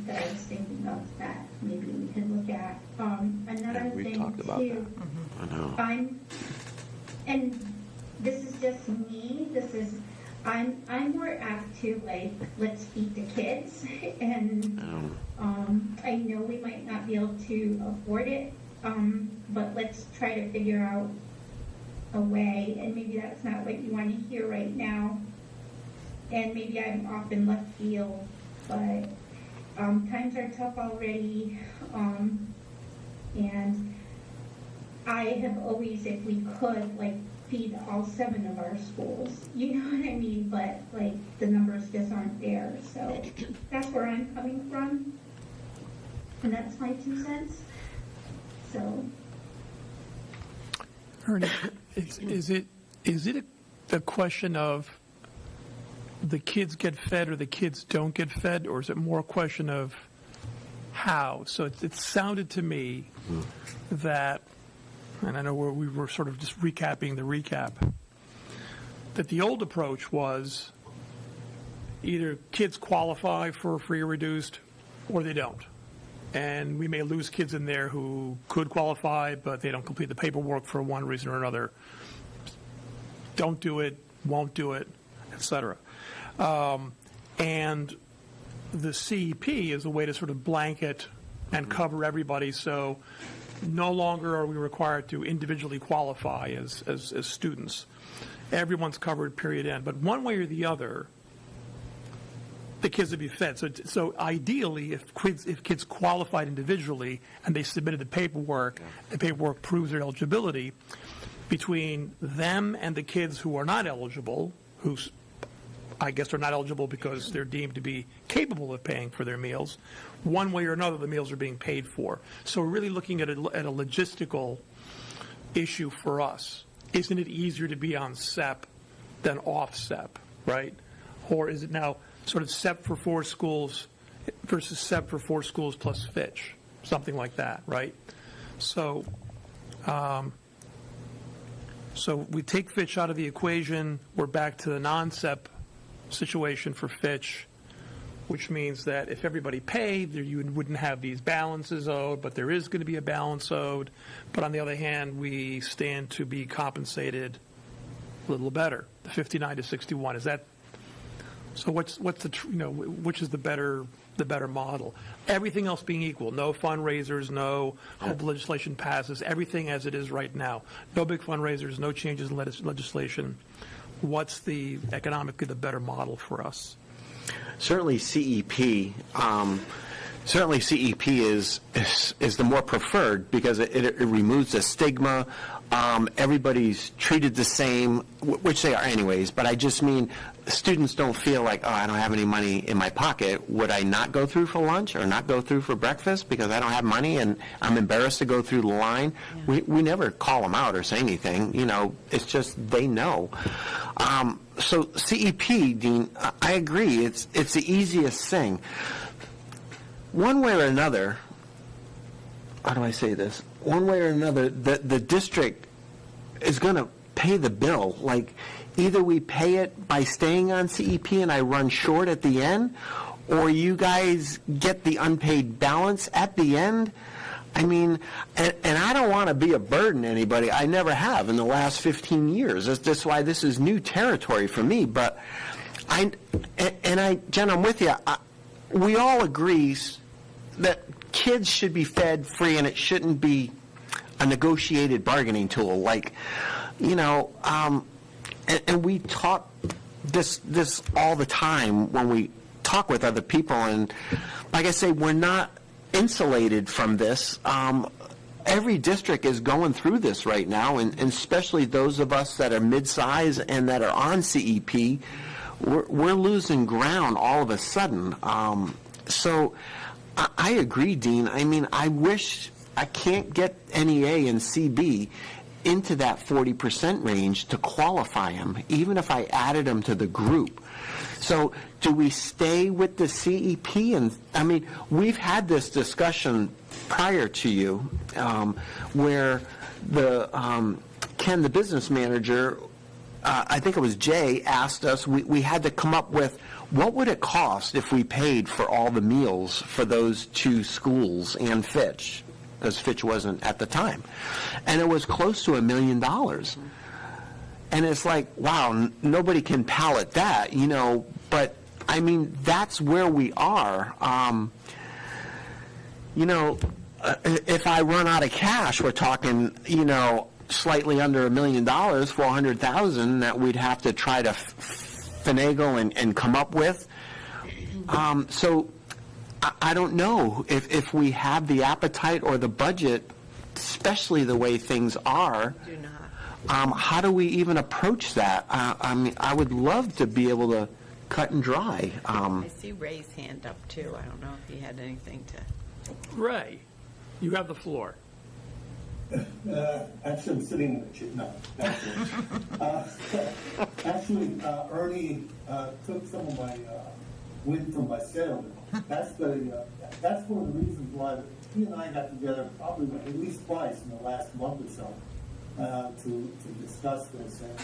that I was thinking of that maybe we could look at. Another we thing talked about too, I know. and this is just me, I'm more apt to like, let's feed the kids, and I know we might not be able to afford it, but let's try to figure out a way, and maybe that's not what you want to hear right now, and maybe I'm off in left field, but times are tough already, and I have always, if we could, like, feed all 7 of our schools, you know what I mean, but like the numbers just aren't there, so that's where I'm coming from, and that's my 2 cents. So Ernie, is it a question of the kids get fed or the kids don't get fed, or is it more a question of how? So it sounded to me that, and I know we were sort of just recapping the recap, that the old approach was either kids qualify for free or reduced or they don't. And we may lose kids in there who could qualify, but they don't complete the paperwork for one reason or another. Don't do it, won't do it, et cetera. And the CEP is a way to sort of blanket and cover everybody. So no longer are we required to individually qualify as students. Everyone's covered, period, end. But one way or the other, the kids would be fed. So ideally, if kids qualified individually and they submitted the paperwork proves their eligibility, between them and the kids who are not eligible, who I guess are not eligible because they're deemed to be capable of paying for their meals, one way or another, the meals are being paid for. So we're really looking at a logistical issue for us. Isn't it easier to be on SEP than off SEP, right? Or is it now sort of SEP for 4 schools versus SEP for 4 schools plus Fitch, something like that, right? So, so we take Fitch out of the equation, we're back to the non-SEP situation for Fitch, which means that if everybody paid, you wouldn't have these balances owed, but there is going to be a balance owed. But on the other hand, we stand to be compensated a little better, the 59 to 61. Is that so? What's the which is the better model? Everything else being equal, no fundraisers, no hope legislation passes, everything as it is right now. No big fundraisers, no changes in legislation. What's the economically the better model for us? Certainly CEP. Certainly CEP is the more preferred because it removes the stigma. Everybody's treated the same, which they are anyways, but I just mean students don't feel like, oh, I don't have any money in my pocket. Would I not go through for lunch or not go through for breakfast because I don't have money and I'm embarrassed to go through the line? Yeah. We never call them out or say anything. It's just they know. So CEP, Dean, I agree. It's the easiest thing. One way or another, how do I say this? One way or another, the district is going to pay the bill. Like, either we pay it by staying on CEP and I run short at the end, or you guys get the unpaid balance at the end. I mean, and I don't want to be a burden to anybody. I never have in the last 15 years. That's why this is new territory for me. But Jen, I'm with you. We all agree that kids should be fed free and it shouldn't be a negotiated bargaining tool. Like, and we talk this all the time when we talk with other people. And like I say, we're not insulated from this. Every district is going through this right now, and especially those of us that are mid-size and that are on CEP, we're losing ground all of a sudden. So I agree, Dean. I mean, I wish I can't get NEA and CB into that 40% range to qualify them, even if I added them to the group. So do we stay with the CEP? And I mean, we've had this discussion prior to you where Ken, the business manager, I think it was Jay, asked us, we had to come up with what would it cost if we paid for all the meals for those 2 schools and Fitch, as Fitch wasn't at the time. And it was close to $1 million. And it's like, wow, nobody can palate that, but I mean, that's where we are. If I run out of cash, we're talking, slightly under $1 million, 400,000 that we'd have to try to finagle and come up with. So I don't know if we have the appetite or the budget, especially the way things are. Do not. How do we even approach that? I mean, I would love to be able to cut and dry. I see Ray's hand up, too. I don't know if he had anything to... Ray, you have the floor. Actually, I'm sitting in the chair. No, actually, Ernie took some of my wind from my sail. That's one of the reasons why he and I got together probably at least twice in the last month or so to discuss this. And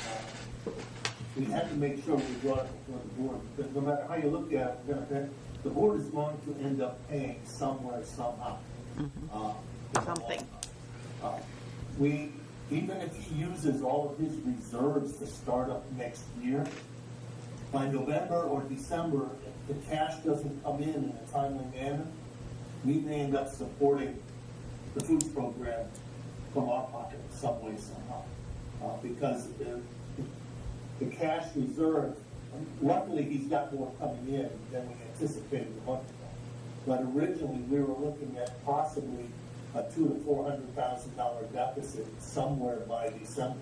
we had to make sure we brought it before the board. Because no matter how you look at it, the board is going to end up paying somewhere, somehow. Something. Even if he uses all of his reserves to start up next year, by November or December, if the cash doesn't come in a timely manner, we may end up supporting the food program from our pocket some way, somehow. Because the cash reserve, luckily, he's got more coming in than we anticipated a month ago. But originally, we were looking at possibly a $200,000 to $400,000 deficit somewhere by December,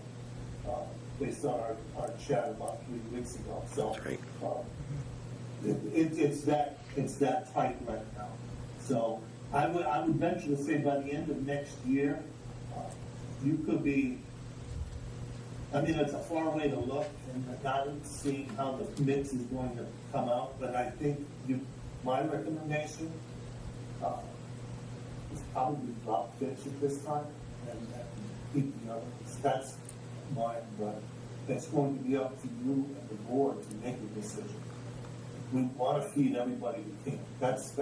based on our chat about 3 weeks ago. So That's right. it's that tight right now. So I would venture to say by the end of next year, you could be. I mean, it's a far way to look, and not seeing how the mix is going to come out. But I think my recommendation is probably drop Fitch at this time and keep the others. That's mine, but it's going to be up to you and the board to make a decision. We want to feed everybody we can. That's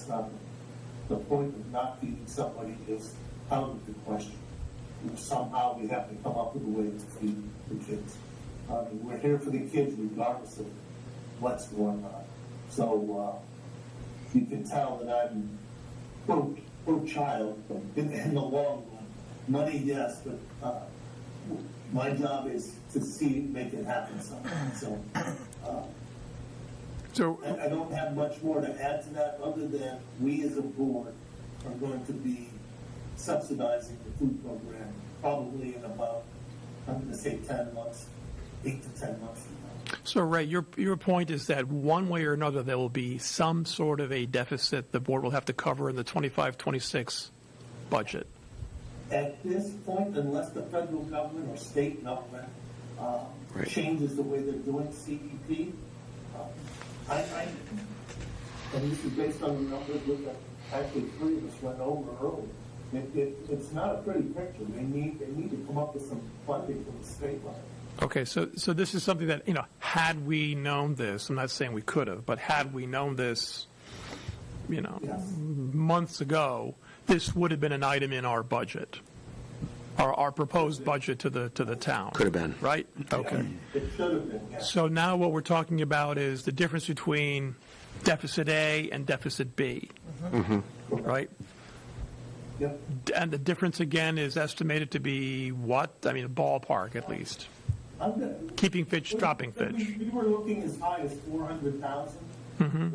not the point of not feeding somebody is out of the question. Somehow we have to come up with a way to feed the kids. We're here for the kids regardless of what's going on. So you can tell that I'm pro child in the long run. Money, yes, but my job is to make it happen somehow. So I don't have much more to add to that other than we as a board are going to be subsidizing the food program probably in about, I'm going to say 10 months, 8 to 10 months from now. So, Ray, your point is that one way or another, there will be some sort of a deficit the board will have to cover in the 25-26 budget. At this point, unless the federal government or state government changes the way they're doing CEP, and this is based on the numbers that actually 3 of us went over earlier. It's not a pretty picture. They need to come up with some funding from the state level. Okay, so this is something that, had we known this, I'm not saying we could have, but had we known this, Yes. months ago, this would have been an item in our budget, our proposed budget to the town. Could have been. Right? Okay. It should have been, yes. So now what we're talking about is the difference between deficit A and deficit B, right? Yep. And the difference, again, is estimated to be what? I mean, a ballpark, at least. Keeping Fitch, dropping Fitch. We were looking as high as 400,000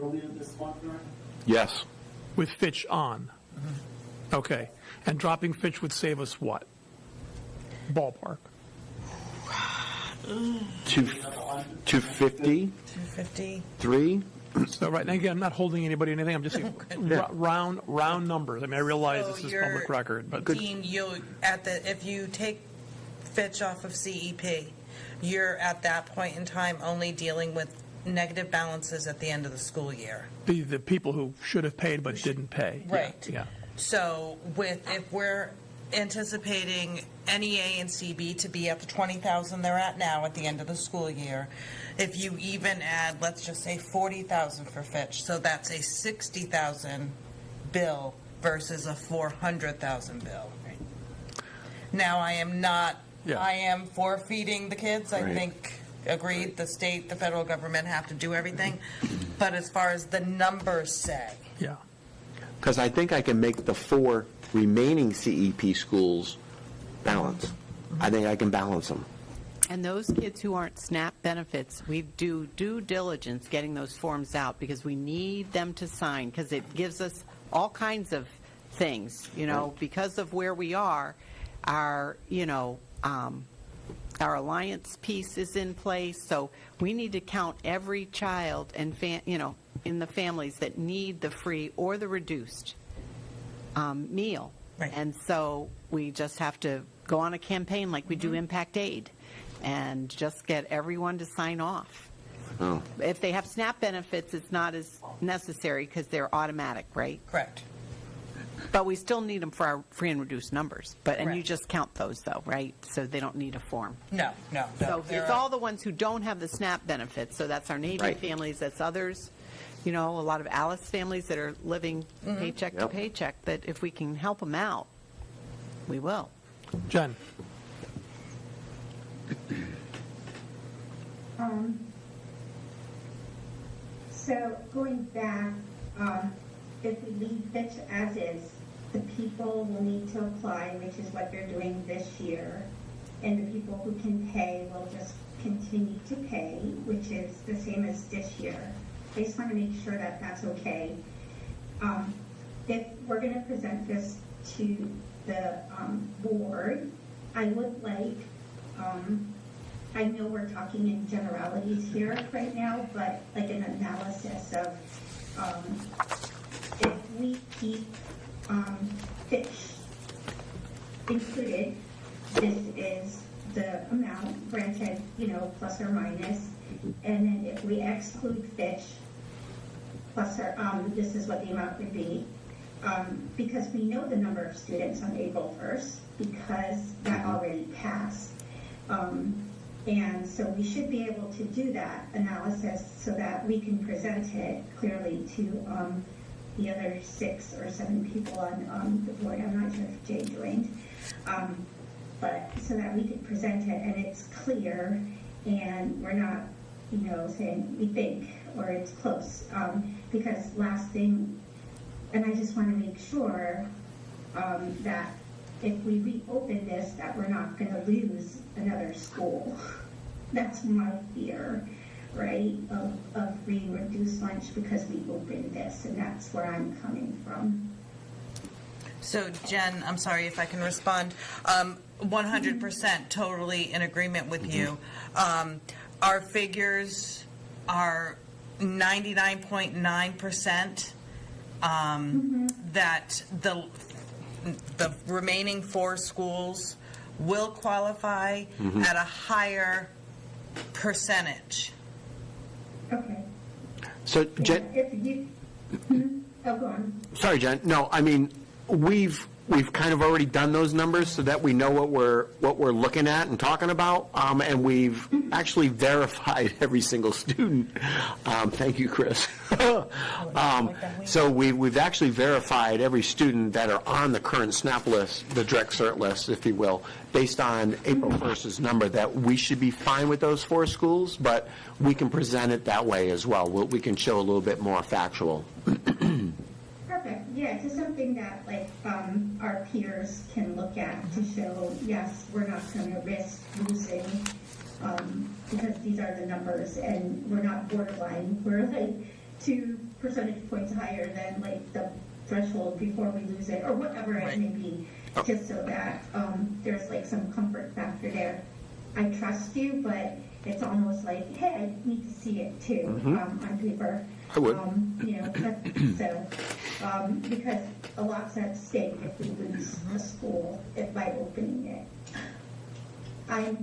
earlier this month, right? Yes. With Fitch on. Okay. And dropping Fitch would save us what? Ballpark. 250, 250. 3? So, right, now, again, I'm not holding anybody or anything, I'm just saying round numbers. I mean, I realize So this is you're- public record, but. Dean, if you take Fitch off of CEP, you're at that point in time only dealing with negative balances at the end of the school year. The people who should have paid but didn't pay. Yeah, Right. Yeah. So if we're anticipating NEA and CB to be at the 20,000 they're at now at the end of the school year, if you even add, let's just say 40,000 for Fitch, so that's a 60,000 bill versus a 400,000 bill. Now, I am for feeding the kids. I Right. think, agreed, the state, the federal government have to do everything. But as far as the numbers say, Yeah. Because I think I can make the 4 remaining CEP schools balance. I think I can balance them. And those kids who aren't SNAP benefits, we do due diligence getting those forms out because we need them to sign because it gives us all kinds of things, because of where we are, our alliance piece is in place, so we need to count every child and in the families that need the free or the reduced meal. Right. And so we just have to go on a campaign like we do Impact Aid and just get everyone to sign off. Oh. If they have SNAP benefits, it's not as necessary because they're automatic, right? correct. But we still need them for our free and reduced numbers. And you Correct. just count those, though, right? So they don't need a form. No. So There it's are- all the ones who don't have the SNAP benefits. So that's our Navy Right. families, that's others, a lot of Alice families that are living paycheck to Yep. paycheck, that if we can help them out, we will. Jen? So going back, if we leave Fitch as is, the people will need to apply, which is what they're doing this year, and the people who can pay will just continue to pay, which is the same as this year. I just want to make sure that that's okay. If we're going to present this to the board, I would like, I know we're talking in generalities here right now, but like an analysis of if we keep fish included, this is the amount, granted, plus or minus, and then if we exclude fish, plus or, this is what the amount would be, because we know the number of students on April 1st, because that already passed. And so we should be able to do that analysis so that we can present it clearly to the other 6 or 7 people on the board. I'm not sure if Jay joined. But so that we could present it and it's clear and we're not, saying we think or it's close. Because last thing, and I just want to make sure that if we reopen this, that we're not going to lose another school. That's my fear, right, of being reduced lunch because we opened this, and that's where I'm coming from. So Jen, I'm sorry if I can respond. 100% totally in agreement with you. Our figures are 99.9% that the remaining 4 schools will qualify at a higher percentage. Okay. So, Jen, If you, oh, go on. sorry, Jen, no, I mean, we've kind of already done those numbers so that we know what we're looking at and talking about, and we've actually verified every single student. Thank you, Chris. So we've actually verified every student that are on the current SNAP list, the direct cert list, if you will, based on April 1st's number, that we should be fine with those 4 schools, but we can present it that way as well. We can show a little bit more factual. Perfect. Yeah, just something that our peers can look at to show, yes, we're not going to risk losing because these are the numbers and we're not borderline. We're 2 percentage points higher than the threshold before we lose it or whatever it may be, just so that there's some comfort factor there. I trust you, but it's almost like, hey, I need to see it too on paper. I would. Because a lot's at stake if we lose a school by opening it. I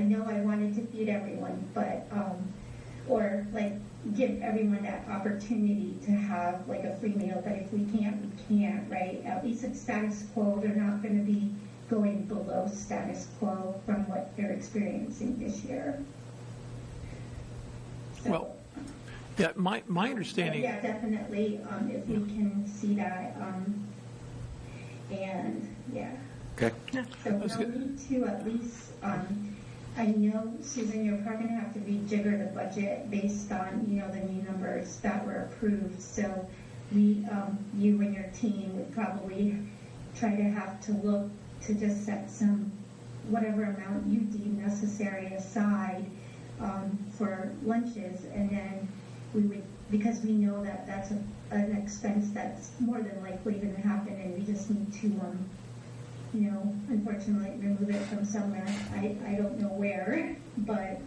know I wanted to feed everyone, but, or give everyone that opportunity to have a free meal, but if we can't, we can't, right? At least it's status quo. They're not going to be going below status quo from what they're experiencing this year. So, Well, yeah, my understanding. yeah, definitely, if we can see that, and, yeah. Okay. So we'll need to at least, I know, Susan, you're probably gonna have to rejigger the budget based on, the new numbers that were approved. So you and your team would probably try to have to look to just set some, whatever amount you deem necessary aside for lunches, and then we would, because we know that that's an expense that's more than likely going to happen, and we just need to, unfortunately remove it from somewhere. I don't know where, but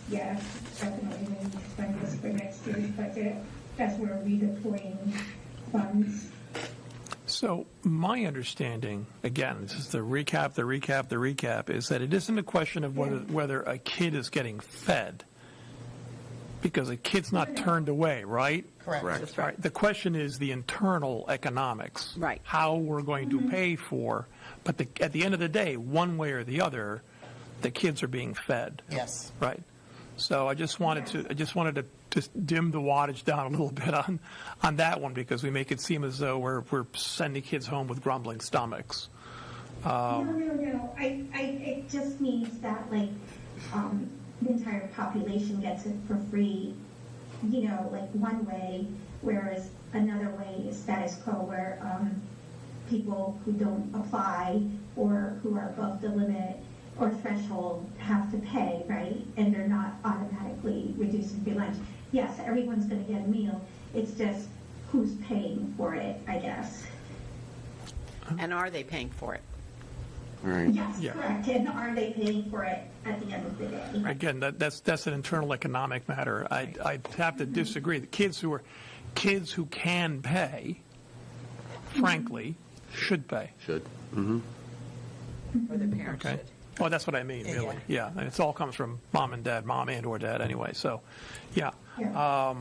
yeah, definitely we need to fund this for next year's budget as we're redeploying funds. So my understanding, again, this is the recap, is that it isn't a question of whether a kid is getting fed, because a kid's not turned away, right? Correct. That's Right. The question is the internal economics. Right. How we're going to pay for, but at the end of the day, one way or the other, the kids are being fed. Yes. Right. So I just wanted to just dim the wattage down a little bit on that one, because we make it seem as though we're sending kids home with grumbling stomachs. No. It just means that the entire population gets it for free, one way, whereas another way is status quo where people who don't apply or who are above the limit or threshold have to pay, right? And they're not automatically reducing free lunch. Yes, everyone's going to get a meal. It's just who's paying for it, I guess. And are they paying for it? Right. Yes, Yeah. correct. And are they paying for it at the end of the day? Again, that's an internal economic matter. I'd have to disagree. The kids who can pay, frankly, should pay. Should. Or the parents Okay. should? Well, that's what I mean, really. Yeah, and it all comes from mom and or dad anyway. So, yeah. Yeah.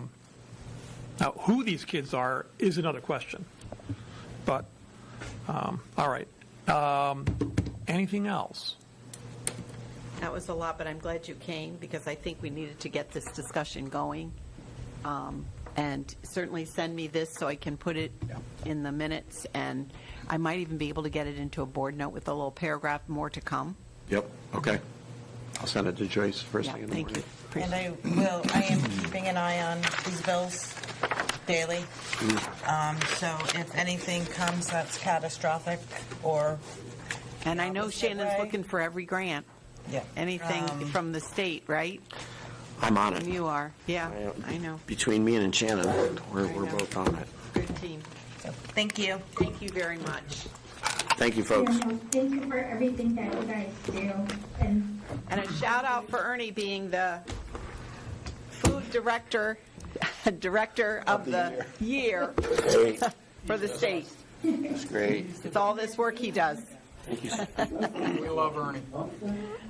Now, who these kids are is another question. But, all right. Anything else? That was a lot, but I'm glad you came because I think we needed to get this discussion going. And certainly send me this so I can put it in the minutes, and I might even be able to get it into a board note with a little paragraph, more to come. Yep, okay. I'll send it to Joyce first Yeah, thing in the thank morning. you. And I am keeping an eye on these bills daily. So if anything comes that's catastrophic or, And I know Opposite Shannon's way. looking for every grant, yeah. anything from the state, right? I'm on And it. you are, yeah, I know. Between me and Shannon, we're know. both on it. Good team. So, thank you. Thank you very much. Thank you, folks. Yeah, no, thank you for everything that you guys do. And And a shout out for Ernie being the food director of the year Great, for the state. that's great. It's all this work he does. Thank you. We love Ernie.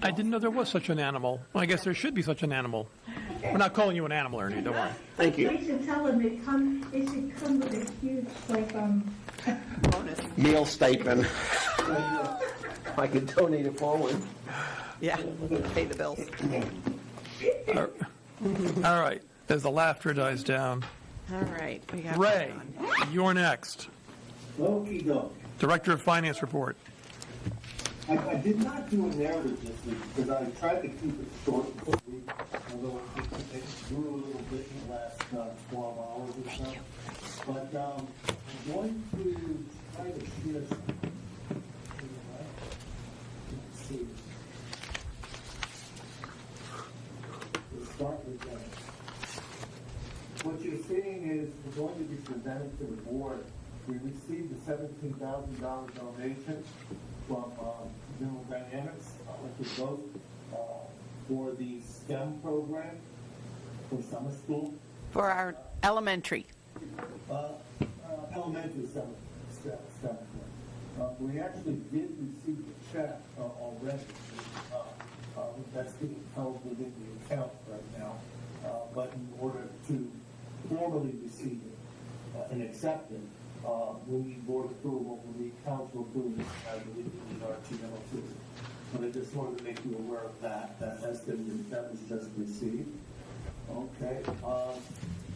I didn't know there was such an animal. Well, I guess there should be such an animal. We're not calling you an animal, Ernie, don't worry. Thank you. I should tell them it should come with a huge, like, Bonus. Meal stipend. I could donate it forward. Yeah, pay the bills. All right, as the laughter dies down. All right. We got Ray, that on. you're next. Okey-doke. Director of Finance Report. I did not do a narrative this week because I tried to keep it short this week, although it grew a little bit in the last 12 hours or so. But I'm going to try to share something. Let's see. We'll start with that. What you're seeing is we're going to be presented to the board. We received a $17,000 donation from General Dynamics, Liquid Ghost, for the STEM program for summer school, For our elementary. elementary STEM program. We actually did receive a check already. That's being held within the account right now. But in order to formally receive it and accept it, we need board approval. When the accounts will approve it, I believe we need RTO too. But I just wanted to make you aware of that. That was just received. Okay.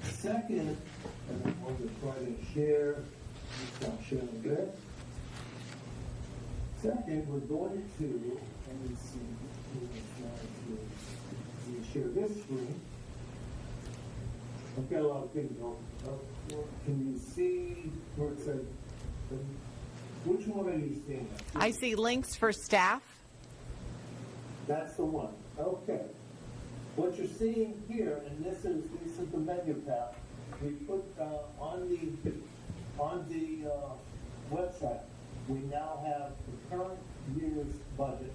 Second, and I'm going to try to share. Stop sharing this. Second, we're going to, let me see, let me share this screen. I've got a lot of things on. Can you see where it says, which one are you seeing? I see links for staff. That's the one. Okay. What you're seeing here, and this is the menu tab. We put on the website. We now have the current year's budget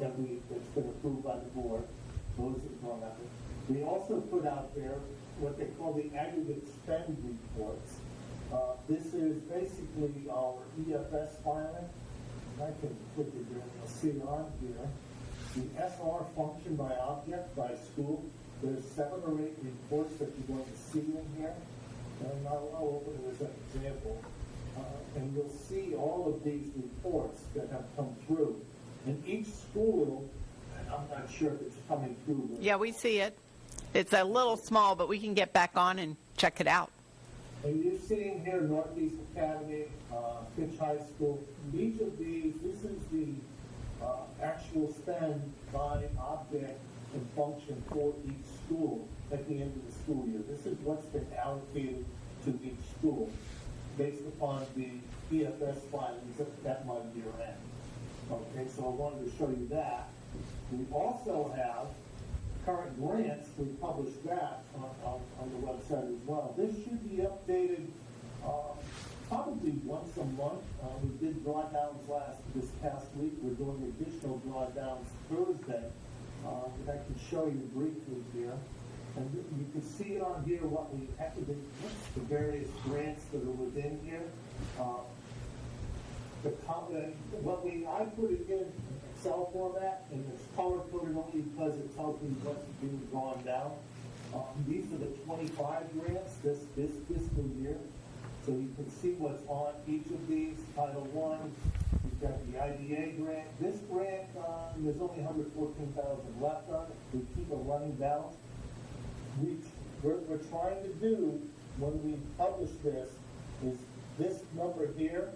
that's been approved by the board. Those that are out there. We also put out there what they call the aggregate spend reports. This is basically our EFS filing. I can click it here and you'll see on here. The SR function by object, by school. There's 7 or 8 reports that you're going to see in here. And I'll open it as an example. And you'll see all of these reports that have come through. And each school, and I'm not sure if it's coming through. But Yeah, we see it. It's a little small, but we can get back on and check it out. And you're seeing here Northeast Academy, Fitch High School. Each of these, this is the actual spend by object and function for each school at the end of the school year. This is what's been allocated to each school based upon the EFS filings at my year end. Okay, so I wanted to show you that. We also have current grants. We published that on the website as well. This should be updated probably once a month. We did drawdowns this past week. We're doing additional drawdowns Thursday. That I can show you briefly here. And you can see it on here what we have to do, the various grants that are within here. I put it in Excel format, and it's color coded only because it tells me what's being drawn down. These are the 25 grants this fiscal year. So you can see what's on each of these. Title I, we've got the IDA grant. This grant, there's only $114,000 left on it. We keep a running balance. We're trying to do, when we publish this, is this number here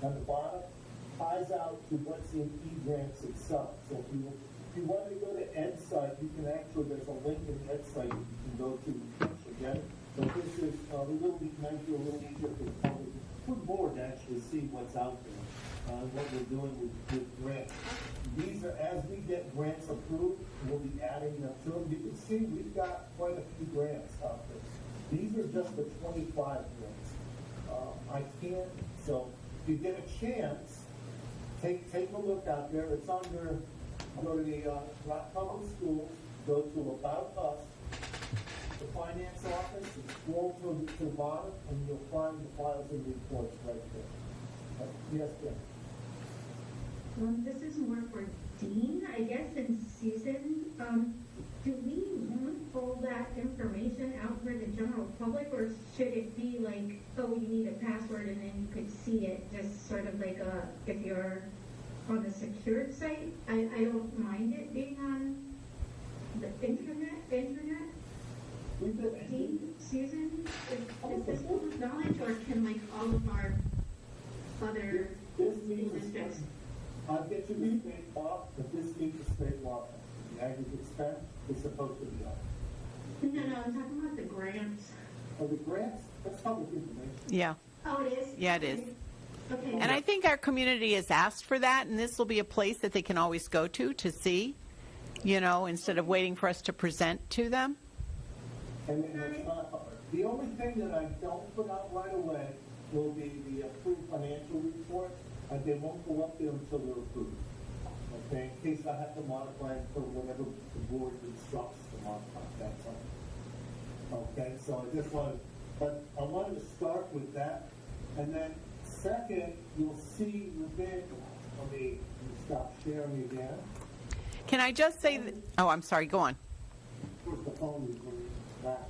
on the bottom ties out to what's in eGrants itself. So if you want to go to EdSite, you can actually, there's a link in EdSite you can go to again. But this is a little bit nicer, a little easier for the board to actually see what's out there, what we're doing with grants. These are, as we get grants approved, we'll be adding them to them. You can see we've got quite a few grants out there. These are just the 25 grants. I can't, so if you get a chance, take a look out there. It's under, go to the Groton Public Schools, go to About Us, the finance office, and scroll to the bottom, and you'll find the files and reports right there. Yes, Jen? This is more for Dean, I guess, and Susan. Do we want all that information out for the general public, or should it be like, oh, you need a password and then you could see it, just sort of like if you're on the secured site? I don't mind it being on the internet. Dean, Susan, is this public knowledge, or can like all of our other This needs to districts? I'll get you the state law, but this needs a state law. The aggregate spend is supposed to be up. No, I'm talking about the grants. Oh, the grants, that's public information. Yeah. Oh, it is? Yeah, it is. Okay. And I think our community has asked for that, and this will be a place that they can always go to see, instead of waiting for us to present to them. And it's not hard. The only thing that I don't put out right away will be the approved financial report. They won't go up there until they're approved. Okay, in case I have to modify it for whatever the board instructs to modify, that's all. Okay, so I wanted to start with that. And then second, you'll see within, let me stop sharing again. Can I just say, oh, I'm sorry, go on. Of course, the phone is going back.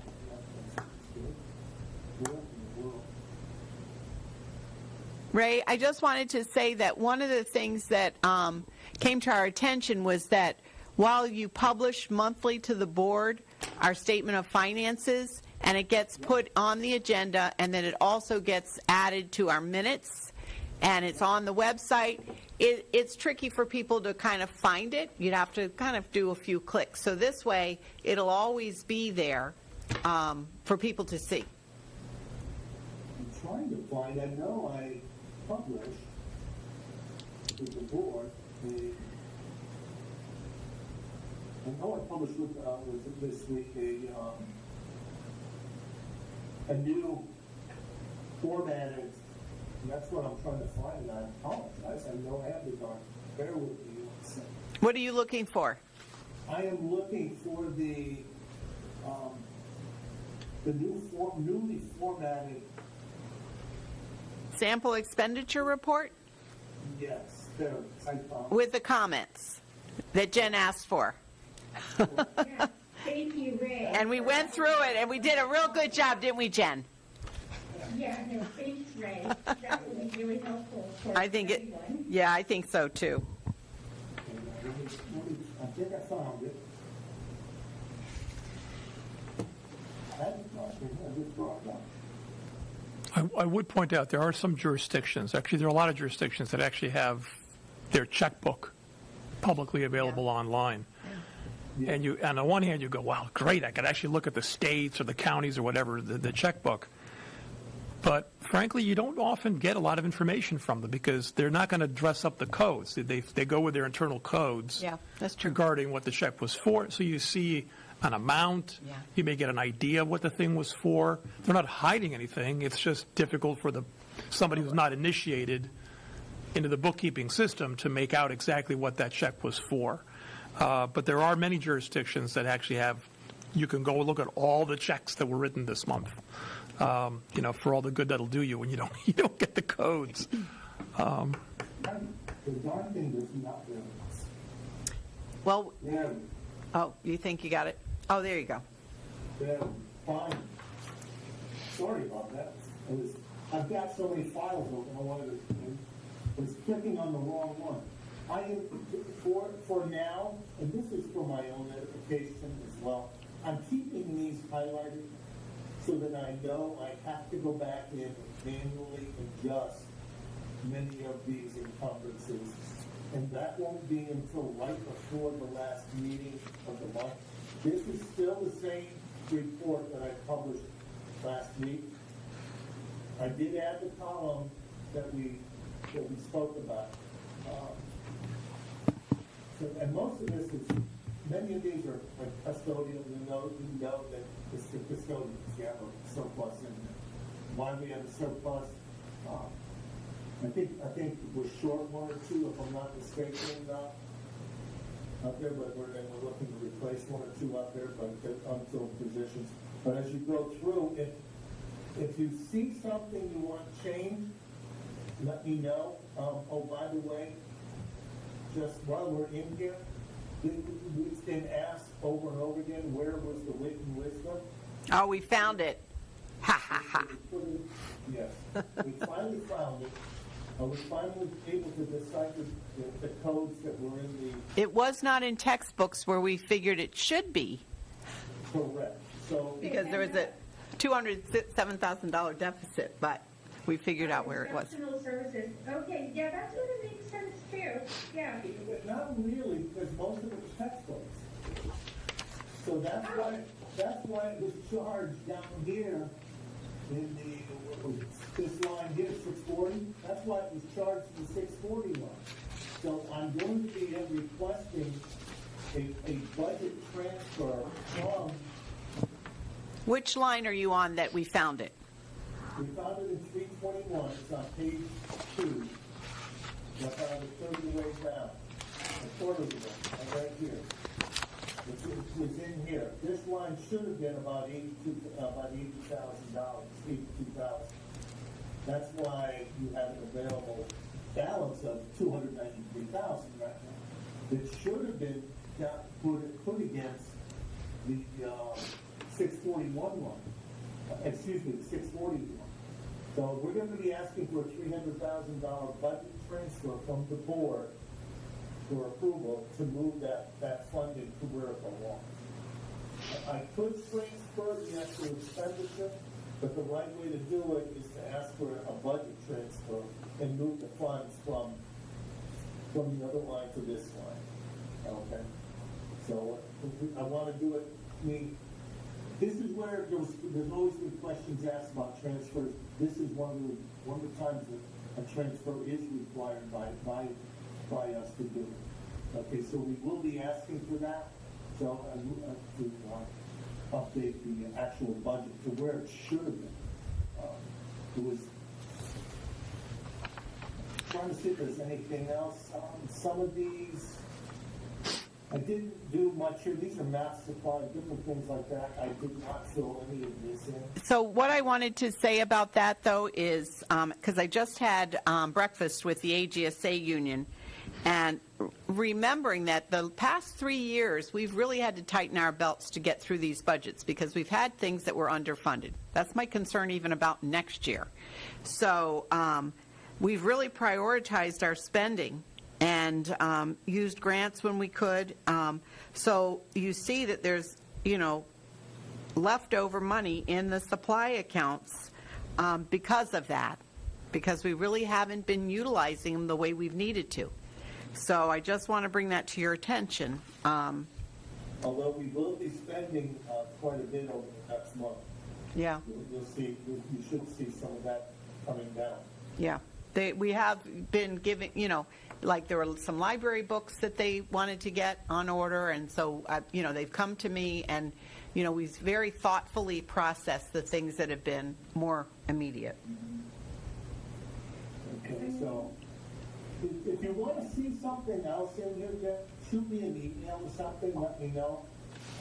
Where in the world? Ray, I just wanted to say that one of the things that came to our attention was that while you publish monthly to the board our statement of finances, and it gets put on the agenda, and then it also gets added to our minutes, and it's on the website, it's tricky for people to kind of find it. You'd have to kind of do a few clicks. So this way, it'll always be there for people to see. I'm trying to find, I know I published with the board, I know I published with this week a new formatted, and that's what I'm trying to find, and I apologize, I know I have it on, bear with me. What are you looking for? I am looking for the newly formatted, Sample expenditure report yes, there, I found. with the comments that Jen asked for. Yeah. Thank you, Ray. And we went through it, and we did a real good job, didn't we, Jen? Yeah, no, thanks, Ray. That would be really helpful for I think it, everyone. yeah, I think so too. I think I found it. I just brought it up. I would point out there are some jurisdictions, actually, there are a lot of jurisdictions that actually have their checkbook publicly available online. And you, on the one hand, you go, wow, great, I could actually look at the states or the counties or whatever, the checkbook. But frankly, you don't often get a lot of information from them because they're not going to dress up the codes. They go with their internal codes. Yeah, that's true. Regarding what the check was for. So you see an amount. Yeah. You may get an idea of what the thing was for. They're not hiding anything. It's just difficult for somebody who's not initiated into the bookkeeping system to make out exactly what that check was for. But there are many jurisdictions that actually have, you can go look at all the checks that were written this month. For all the good that'll do you when you don't get the codes. The darn thing does not really. Well, Yeah, oh, you think you got it? Oh, there you go. yeah, fine. Sorry about that. I've got so many files open, I was clicking on the wrong one. I am, for now, and this is for my own edification as well, I'm keeping these highlighted so that I know I have to go back in and manually adjust many of these encumbrances. And that won't be until right before the last meeting of the month. This is still the same report that I published last week. I did add the column that we spoke about. And most of this is, many of these are like custodial. You know that it's the custodians. You have a surplus in there. Why we have a surplus? I think we're short one or two, if I'm not mistaken, up there, but we're looking to replace one or two up there, but they're unfilled positions. But as you go through, if you see something you want changed, let me know. Oh, by the way, just while we're in here, it's been asked over and over again, where was the wit and wisdom? Oh, we found it. Ha, ha, ha. Yes, we finally found it. We're finally able to decipher the codes that were in It was not in textbooks where we figured it should be the correct. So because there was a $207,000 deficit, but we figured out where it was. Professional services. Okay, yeah, that's what it makes sense too. Yeah. not really, because most of it's textbooks. So that's why it was charged down here in this line here, 640. That's why it was charged in the 640 line. So I'm going to be requesting a budget transfer from. Which line are you on that we found it? We found it in 321. It's on page 2. I found it third of the way down, a quarter of the way, right here. It was in here. This line should have been about $80,000, $82,000. That's why you have an available balance of $293,000 right now. It should have been put against the 641 one. Excuse me, the 640 one. So we're going to be asking for a $300,000 budget transfer from the board for approval to move that funding to where it belongs. I could transfer the actual expenditure, but the right way to do it is to ask for a budget transfer and move the funds from the other line to this line. Okay? So I want to do it. I mean, this is where there's always been questions asked about transfers. This is one of the times that a transfer is required by us to do it. Okay, so we will be asking for that. So to update the actual budget to where it should have been. It was trying to see if there's anything else. Some of these I didn't do much here. These are math supplies, different things like that. I did not fill any of this in. So what I wanted to say about that, though, is because I just had breakfast with the AGSA union, and remembering that the past 3 years, we've really had to tighten our belts to get through these budgets because we've had things that were underfunded. That's my concern even about next year. So we've really prioritized our spending and used grants when we could. So you see that there's, leftover money in the supply accounts because of that, because we really haven't been utilizing them the way we've needed to. So I just want to bring that to your attention. although we will be spending quite a bit over the next month. Yeah, You'll see, you should see some of that coming down. yeah. We have been giving, like there were some library books that they wanted to get on order, and so, they've come to me, and, we've very thoughtfully processed the things that have been more immediate. Okay, so if you want to see something else in here, Jeff, shoot me an email or something, let me know.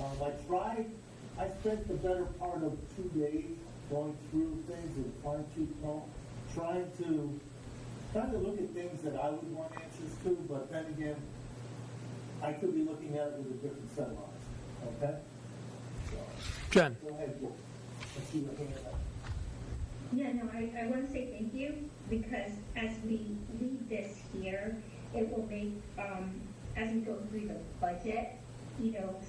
I spent the better part of 2 days going through things and trying to look at things that I would want answers to, but then again, I could be looking at it with a different set of eyes, okay? So, Jen? go ahead, Joe. Let's see what hand up. Yeah, no, I want to say thank you, because as we leave this here, it will make, as we go through the budget,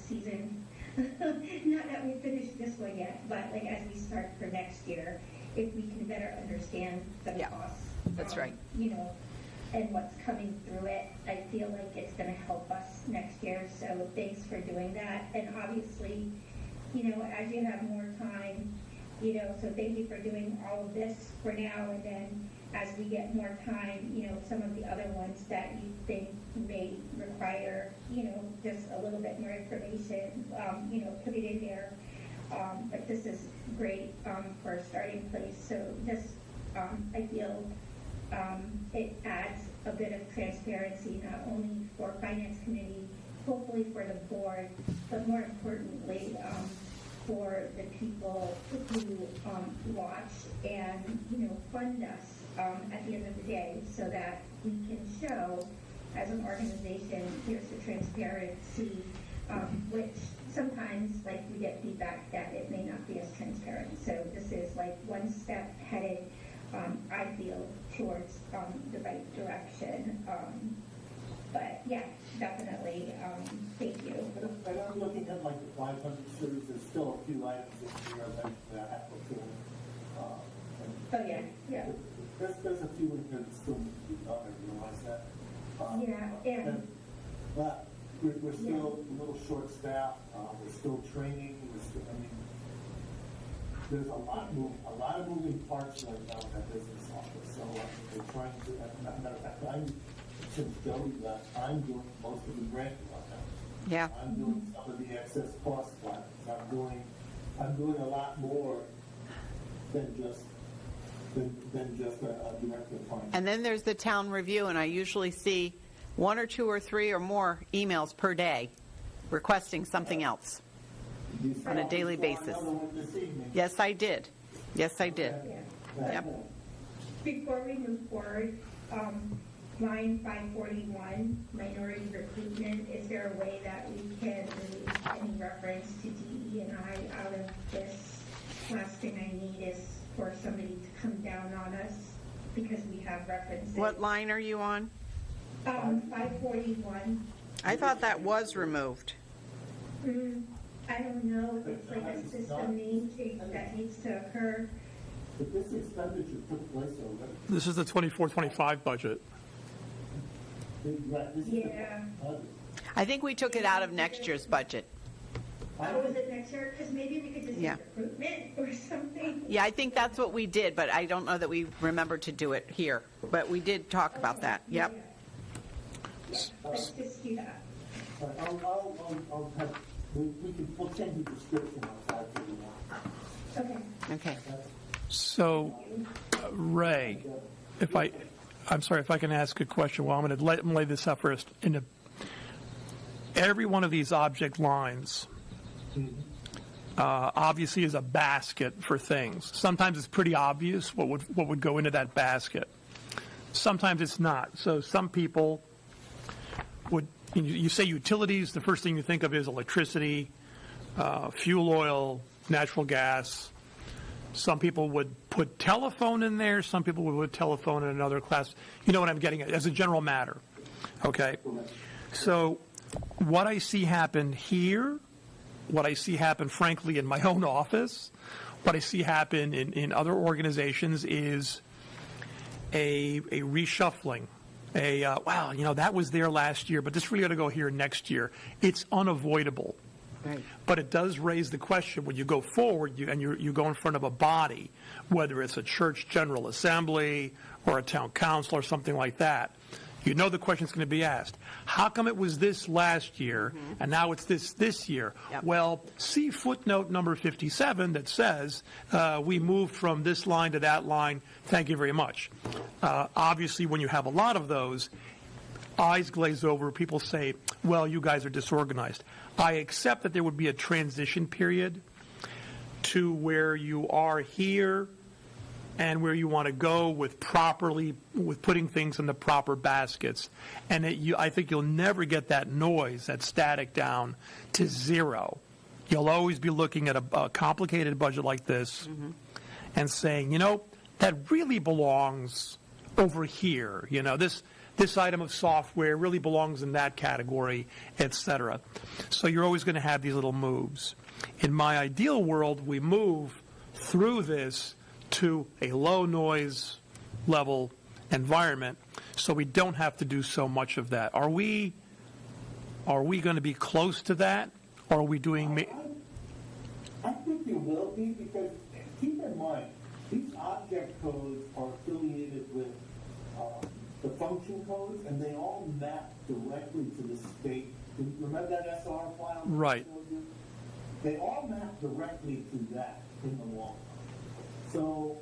season, not that we finished this one yet, but like as we start for next year, if we can better understand the Yeah, costs. that's right. And what's coming through it, I feel like it's going to help us next year, so thanks for doing that. And obviously, as you have more time, so thank you for doing all of this for now, and then as we get more time, some of the other ones that you think may require, just a little bit more information, put it in there. But this is great for a starting place. So this, I feel, it adds a bit of transparency, not only for Finance Committee, hopefully for the board, but more importantly, for the people who watch and, fund us at the end of the day, so that we can show, as an organization, here's the transparency, which sometimes, like, we get feedback that it may not be as transparent. So this is like one step headed, I feel, towards the right direction. But yeah, definitely, thank you. And I'm looking at like the 500 series, there's still a few items in here that I have to fill. Oh, yeah, yeah. There's a few in here that still need to be done, I realize that. Yeah, and- But we're still a little short-staffed, we're still training, there's a lot of moving parts right now in that business office, so we're trying to, as a matter of fact, since Jody left, I'm doing most of the grant work now. Yeah. I'm doing some of the excess cost plans. I'm doing a lot more than just a director of finance. And then there's the town review, and I usually see 1 or 2 or 3 or more emails per day requesting something else on a daily basis. Another one this evening. Yes, I did. Yes, I did. yeah. Yep. Before we move forward, line 541, minority recruitment, is there a way that we can remove any reference to DE&I out of this? Last thing I need is for somebody to come down on us, because we have references. What line are you on? 541. I thought that was removed. I don't know if it's like a system name change that needs to occur. But this expenditure took place already. This is the 24-25 budget. Right, this is the Yeah. budget. I think we took it out of next year's budget. How is it next year? Because maybe we could just Yeah. do recruitment or something. Yeah, I think that's what we did, but I don't know that we remembered to do it here. But we did talk about that. Yep. Let's just do that. I'll have, we'll change the description of 541. Okay. Okay. So, Ray, I'm sorry, if I can ask a question, well, I'm going to lay this out first. Every one of these object lines obviously is a basket for things. Sometimes it's pretty obvious what would go into that basket. Sometimes it's not. So some people would, you say utilities, the first thing you think of is electricity, fuel oil, natural gas. Some people would put telephone in there. Some people would put telephone in another class. You know what I'm getting at, as a general matter. Okay? So what I see happen here, what I see happen, frankly, in my own office, what I see happen in other organizations is a reshuffling. Wow, that was there last year, but this really ought to go here next year. It's unavoidable. Right. But it does raise the question, when you go forward you go in front of a body, whether it's a church general assembly or a town council or something like that, you know the question's going to be asked. How come it was this last year and now it's this year? Yep. Well, see footnote number 57 that says we moved from this line to that line. Thank you very much. Obviously, when you have a lot of those, eyes glaze over. People say, well, you guys are disorganized. I accept that there would be a transition period to where you are here and where you want to go with putting things in the proper baskets. And I think you'll never get that noise, that static down to zero. You'll always be looking at a complicated budget like this and saying, that really belongs over here. This item of software really belongs in that category, et cetera. So you're always going to have these little moves. In my ideal world, we move through this to a low noise level environment, so we don't have to do so much of that. Are we going to be close to that, or are we doing? I think you will be, because keep in mind, these object codes are affiliated with the function codes, and they all map directly to the state. Remember that SR file? Right. They all map directly to that in the long run. So,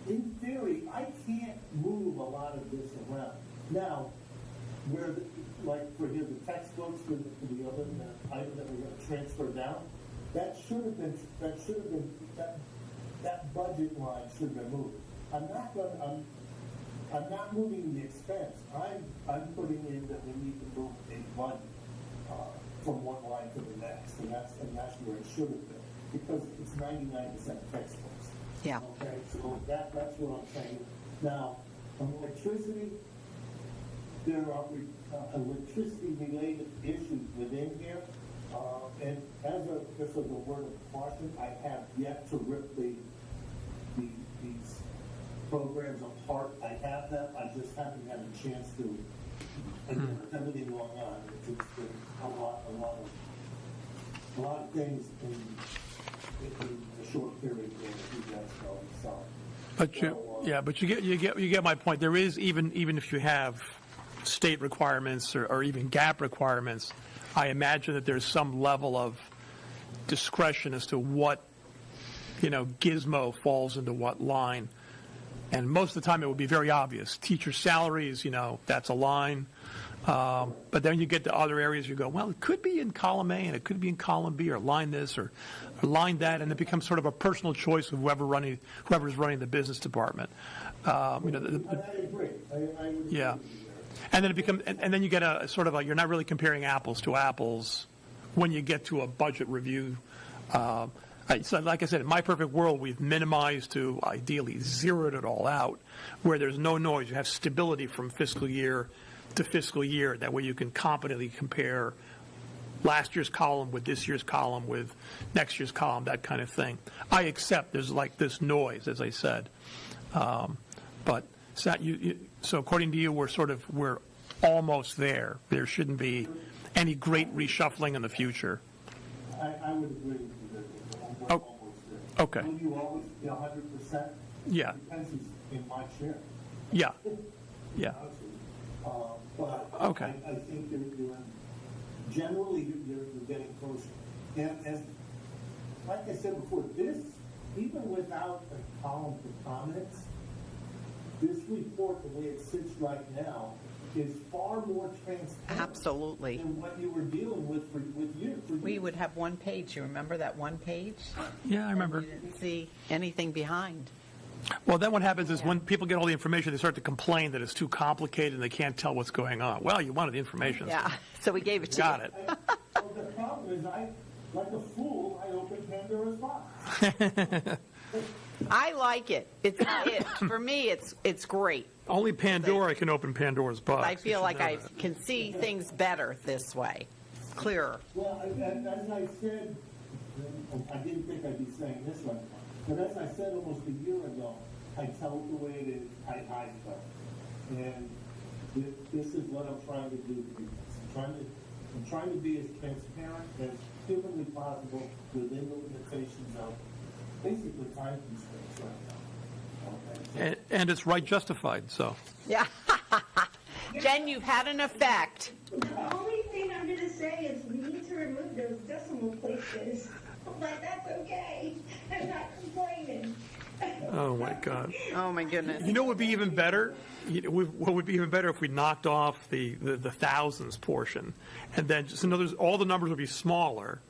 in theory, I can't move a lot of this around. Now, like for here, the textbooks for the other item that we're going to transfer down, that budget line should have been moved. I'm not moving the expense. I'm putting in that we need to move a money from one line to the next, and that's where it should have been, because it's 99% textbooks. Yeah. Okay, so that's what I'm saying. Now, on electricity, there are electricity-related issues within here, and just as a word of caution, I have yet to rip these programs apart. I have them, I just haven't had a chance to. And with everything going on, it's been a lot of things in a short period there that you guys know. So, But you get my point. There is, even if you have state requirements or even gap requirements, I imagine that there's some level of discretion as to what gizmo falls into what line. And most of the time it would be very obvious. Teacher salaries, that's a line. But then you get to other areas, you go, well, it could be in column A and it could be in column B, or line this or line that, and it becomes sort of a personal choice of whoever's running the business department. I agree. I would Yeah. agree with you there. And then and then you get a sort of you're not really comparing apples to apples when you get to a budget review. So like I said, in my perfect world, we've minimized to ideally zeroed it all out, where there's no noise. You have stability from fiscal year to fiscal year. That way you can competently compare last year's column with this year's column with next year's column, that kind of thing. I accept there's like this noise, as I said. But so according to you, we're almost there. There shouldn't be any great reshuffling in the future. I would agree with you that we're Oh, almost there. okay. Will you always be 100%? Yeah. Depends who's in my chair. Yeah. Yeah. But Okay. I think generally you're getting closer. And like I said before, even without a column for comments, this report, the way it sits right now, is far more transparent. Absolutely. Than what you were dealing with for you. We would have one page. You remember that one page? Yeah, I remember. You didn't see anything behind. Well, then what happens is when people get all the information, they start to complain that it's too complicated and they can't tell what's going on. Well, you wanted the information. Yeah, so we gave it to Got you. it. Well, the problem is like a fool, I opened Pandora's box. I like it. For me, it's great. Only Pandora can open Pandora's box. I feel like I can see things better this way, clearer. Well, as I said, I didn't think I'd be saying this one, but as I said almost a year ago, I tell it the way it is, I hide it. And this is what I'm trying to do. I'm trying to I'm trying to be as transparent as humanly possible within the limitations of basically time constraints right now. Okay? And it's right justified, so. Yeah. Jen, you've had an effect. The only thing I'm gonna say is we need to remove those decimal places, but that's okay. I'm not complaining. Oh, my God. Oh, my goodness. You know what would be even better? What would be even better if we knocked off the thousands portion, and then just in other words, all the numbers would be smaller.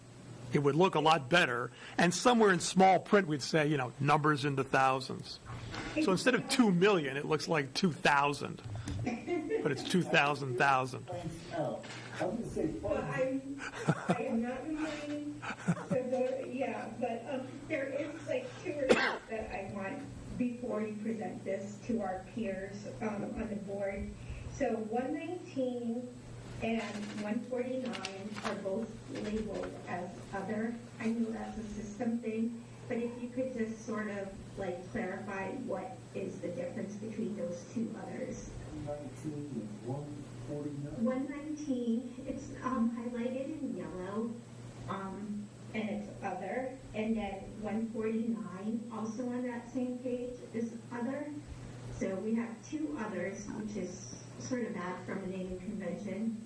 It would look a lot better, and somewhere in small print we'd say, numbers in the thousands. So instead of 2 million, it looks like 2,000, but it's 2,000. Now, I'm going to say, I am not complaining, but there is like 2 or 3 that I want before you present this to our peers on the board. So 119 and 149 are both labeled as other. I know that's a system thing, but if you could just sort of like clarify what is the difference between those 2 others. 19 and 149. 119, it's highlighted in yellow, and it's other. And then 149, also on that same page, is other. So we have 2 others, which is sort of bad from a naming convention.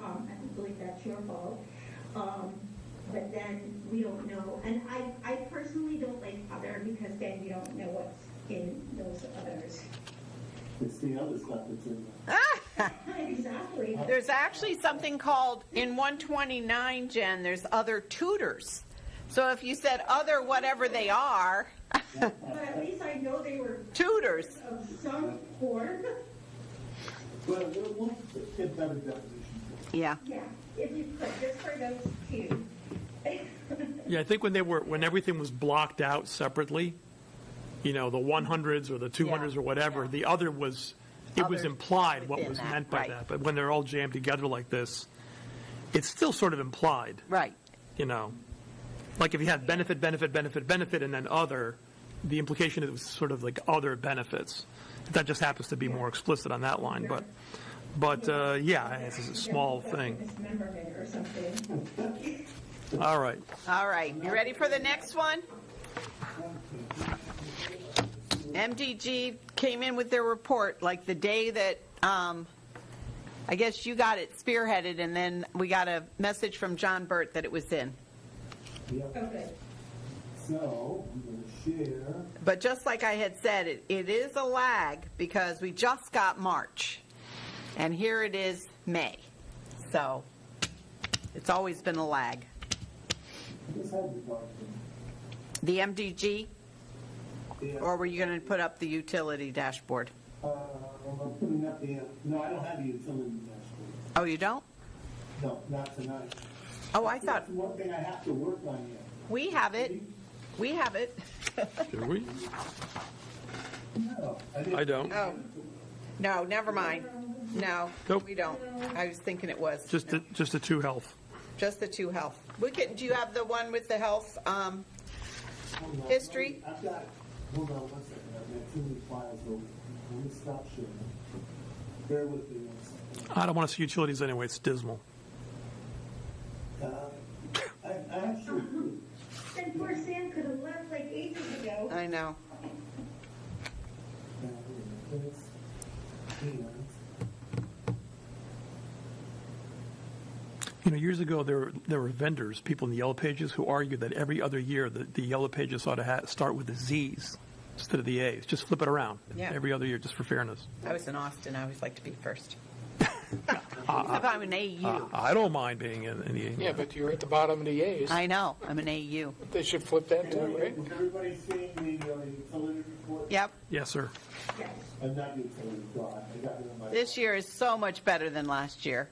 I believe that's your fault. But then we don't know. And I personally don't like other because then you don't know what's in those others. It's the other stuff that's in there. Exactly. There's actually something called, in 129, Jen, there's other tutors. So if you said other whatever they are, But at least I know they were tutors. of some form. Well, we'll get better definitions. Yeah. Yeah, if you could, just for those 2. Yeah, I think when everything was blocked out separately, the 100s or the 200s or whatever, the other was, it was Other implied what within was that, meant by right. that. But when they're all jammed together like this, it's still sort of implied, Right. Like if you had benefit, and then other, the implication is sort of like other benefits. That just happens to be more explicit on that line, but yeah, it's a small thing. Dismemberment or something. All right. All right. You ready for the next one? MDG came in with their report like the day that, I guess you got it spearheaded, and then we got a message from John Burt that it was in. Yep. Okay. So, I'm going to share. But just like I had said, it is a lag because we just got March, and here it is May. So it's always been a lag. I just had the document. The MDG, Yeah. or were you going to put up the utility dashboard? I'm putting up the, no, I don't have the utility dashboard. Oh, you don't? No, not tonight. Oh, I thought That's one thing I have to work on yet. we have it. We have it. Do we? No, didn't. I don't. Oh, no, never mind. No, Nope. we don't. I was thinking it was. Just the 2 health. Just the 2 health. Do you have the one with the health Hold on. history? I've got, hold on 1 second, I've got too many files open. Let me stop sharing. Bear with me 1 second. I don't want to see utilities anyway. It's dismal. I actually do. And poor Sam could have left like ages ago. I know. Years ago, there were vendors, people in the Yellow Pages, who argued that every other year the Yellow Pages ought to start with the Z's instead of the A's. Just flip it around every other year, just for fairness. I was in Austin. I always like to be first. Except I'm an AU. I don't mind being in the A. Yeah, but you're at the bottom of the A's. I know. I'm an AU. They should flip that too, right? Is everybody seeing the utility report? Yep. Yes, sir. Yes. I'm not utility, God, I got it in my. This year is so much better than last year.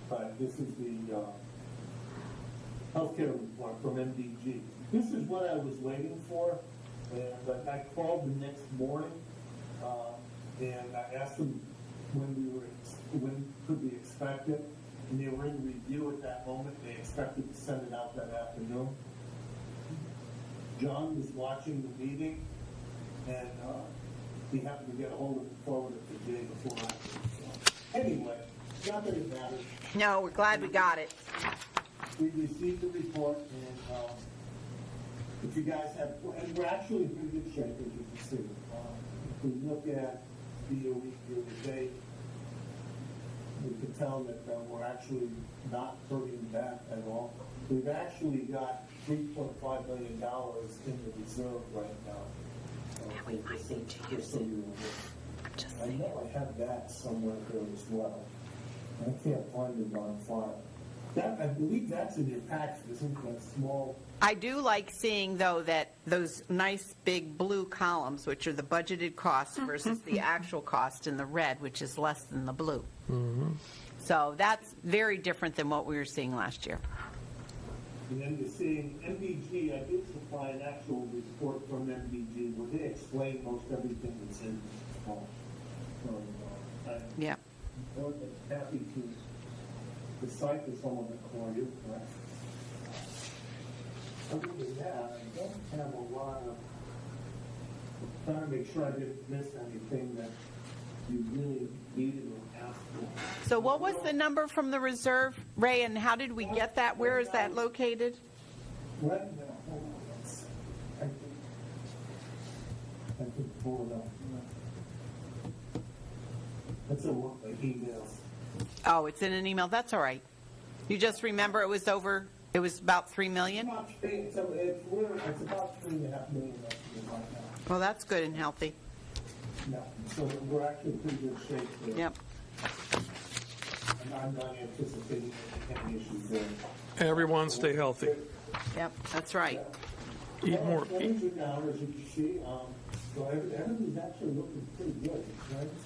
But this is the healthcare report from MDG. This is what I was waiting for, and I called the next morning, and I asked them when could we expect it, and they were in review at that moment. They expected to send it out that afternoon. John was watching the meeting, and he happened to get a hold of it, forward it the day before I did. So, anyway, not that it matters. No, we're glad we got it. We received the report, and if you guys have, and we're actually in pretty good shape, as you can see. If we look at the year-to-date, we can tell that we're actually not hurting that at all. We've actually got $3.5 million in the reserve right now. Just so you know. I know I have that somewhere here as well. I can't find it on file. That, I believe that's in your package, isn't it, that small? I do like seeing, though, that those nice big blue columns, which are the budgeted costs versus the actual cost in the red, which is less than the blue. So that's very different than what we were seeing last year. And then you're seeing MDG, I did supply an actual report from MDG where they explain most everything that's in this form. So, I'm Yeah. more than happy to decipher some of it for you. But other than that, I don't have a lot of, I'm trying to make sure I didn't miss anything that you really needed or asked for. So what was the number from the reserve, Ray, and how did we get that? Where is that located? Right now, hold on one second. I can pull it up. That's a lot of emails. Oh, it's in an email. That's all right. You just remember it was about 3 million? It's about $3.5 million right now. Well, that's good and healthy. No, so we're actually in pretty good shape there. Yep. And I'm not anticipating any issues there. Everyone stay healthy. Yep, that's right. Eat more. Trends are down, as you can see. So everything's actually looking pretty good. Trends,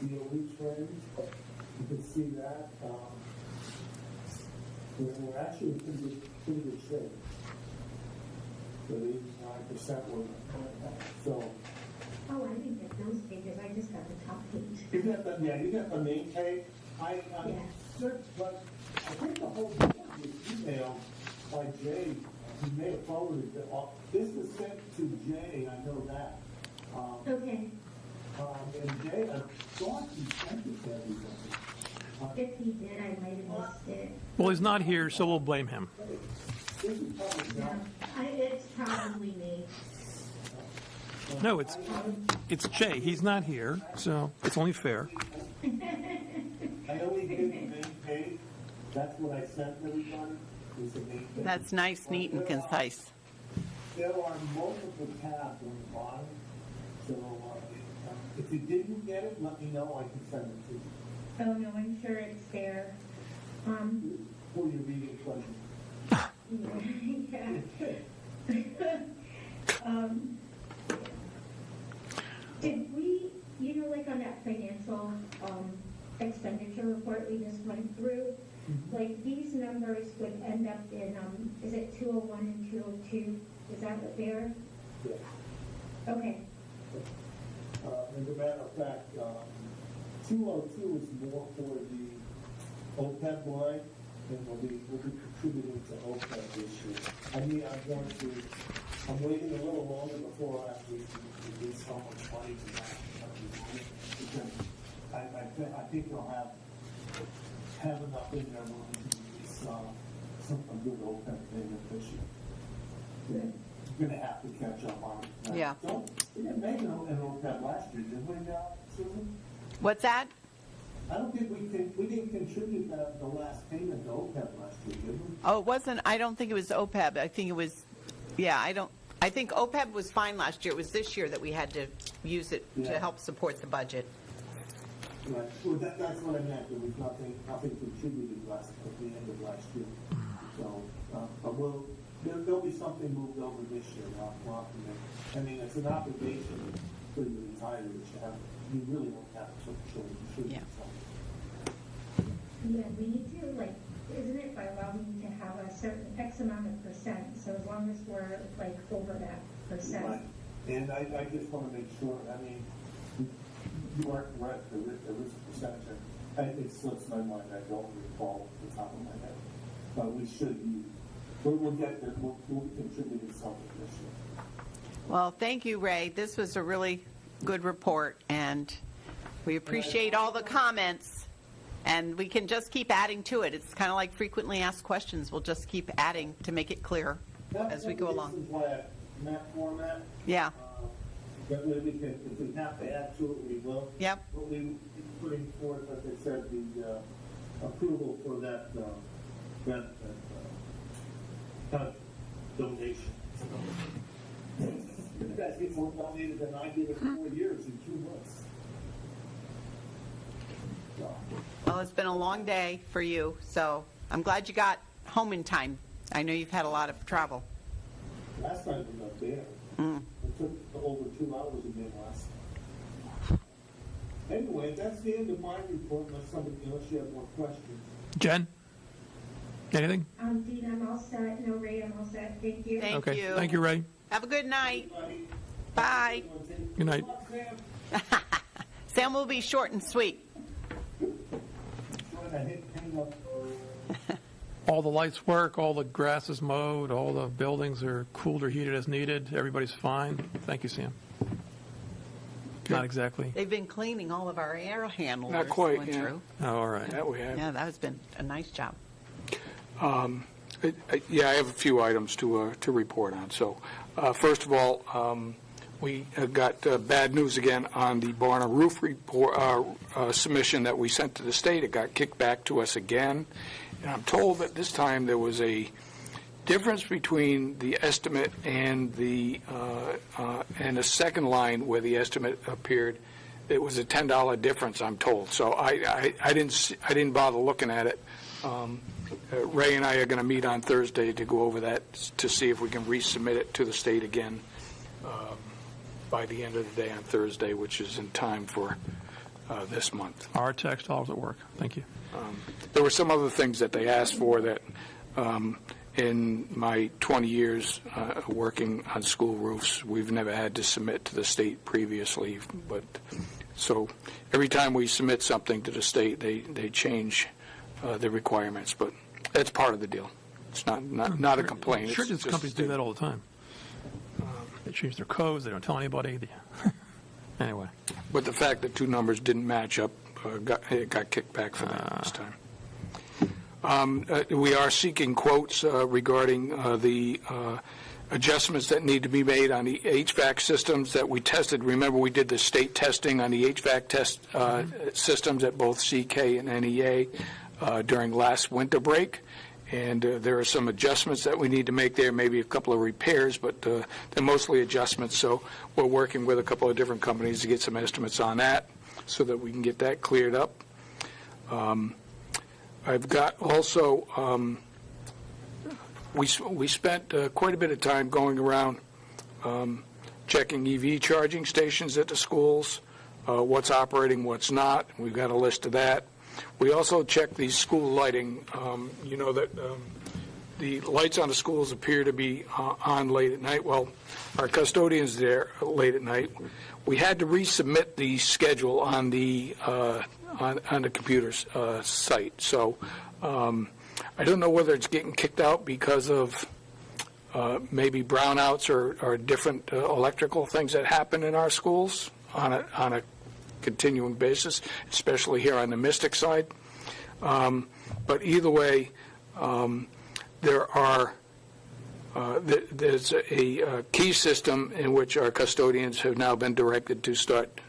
DOE trends, you can see that. We're actually in pretty good shape. So 89% were, so. Oh, I didn't get those figures, I just got the top page. You got the main page. Yeah. But I think the whole thing was emailed by Jay. He may have forwarded it. This was sent to Jay, I know that. Okay, And Jay, I thought he sent it to everybody. if he did, I might have missed it. Well, he's not here, so we'll blame him. This is probably not. It's probably me. No, it's Jay. He's not here, so it's only fair. I only did the main page. That's what I sent everybody. Was the main page. That's nice, neat, and concise. There are multiple tabs on the bottom. So if you didn't get it, let me know. I can send it to you. Oh, no, I'm sure it's there. For your reading pleasure. Yeah. Did we, like on that financial expenditure report we just went through, like these numbers would end up in, is it 201 and 202? Is that what they're? Yes. Okay. As a matter of fact, 202 is more for the OPEB line, and we'll be contributing to OPEB this year. I'm waiting a little longer before I actually release how much money to that. Because I think they'll have enough in there where we can release some good OPEB payment this year. We're gonna have to catch up on it. Yeah. We didn't make an OPEB last year, did we, Susan? What's that? I don't think we didn't contribute the last payment to OPEB last year, did we? Oh, it wasn't, I don't think it was OPEB. I think it was, I think OPEB was fine last year. It was this year that we had to use it to Yeah. help support the budget. Right, well, that's what I meant, there was nothing contributed at the end of last year. So, but there'll be something moved over this year, I mean, it's an obligation for the retirees to have, you really don't have to contribute Yeah. something. Yeah, we need to, isn't it by law, we need to have a certain X amount of percent, so as long as we're over that percent. Right. And I just want to make sure, I mean, you are correct, there is a percentage, it slips my mind, I don't recall off the top of my head. But we should use, we'll get there, we'll contribute something this year. Well, thank you, Ray. This was a really good report, and we appreciate all the comments. And we can just keep adding to it. It's kind of like frequently asked questions. We'll just keep adding to make it clear as we go along. This is why map format. Yeah. That way we can, if we have to add to it, we will. Yep. But we putting forth, like I said, the approval for that kind of donation. You guys get more donated than I did in 4 years in 2 months. So, Well, it's been a long day for you, so I'm glad you got home in time. I know you've had a lot of travel. last time we were up there, it took over 2 hours to get last. Anyway, that's the end of my report, unless you have more questions. Jen? Anything? Dean, I'm all set. No, Ray, I'm all set. Thank you. Thank Okay. you. Thank you, Ray. Have a good night. Everybody, Bye. Good night. Sam will be short and sweet. hang up. All the lights work, all the grass is mowed, all the buildings are cooled or heated as needed. Everybody's fine. Thank you, Sam. Not exactly. They've been cleaning all of our air handlers. Not quite, going yeah. through. Oh, all right. That we have. Yeah, that has been a nice job. Yeah, I have a few items to report on. So, first of all, we got bad news again on the Barna roof report submission that we sent to the state. It got kicked back to us again. And I'm told that this time there was a difference between the estimate and the second line where the estimate appeared. It was a $10 difference, I'm told. So I didn't bother looking at it. Ray and I are going to meet on Thursday to go over that to see if we can resubmit it to the state again by the end of the day on Thursday, which is in time for this month. Our text dollars at work. Thank you. There were some other things that they asked for that in my 20 years working on school roofs, we've never had to submit to the state previously. But so every time we submit something to the state, they change the requirements. But that's part of the deal. It's not a complaint. It's Insurance just companies do that all the time. They change their codes. They don't tell anybody. Anyway. But the fact that two numbers didn't match up, it got kicked back for that this time. We are seeking quotes regarding the adjustments that need to be made on the HVAC systems that we tested. Remember, we did the state testing on the HVAC test systems at both CK and NEA during last winter break. And there are some adjustments that we need to make there, maybe a couple of repairs, but they're mostly adjustments. So we're working with a couple of different companies to get some estimates on that so that we can get that cleared up. I've got also, we spent quite a bit of time going around checking EV charging stations at the schools, what's operating, what's not. We've got a list of that. We also checked the school lighting. You know that the lights on the schools appear to be on late at night. Well, our custodians there late at night. We had to resubmit the schedule on the computer's site. So I don't know whether it's getting kicked out because of maybe brownouts or different electrical things that happen in our schools on a continuing basis, especially here on the Mystic side. But either way, there's a key system in which our custodians have now been directed to start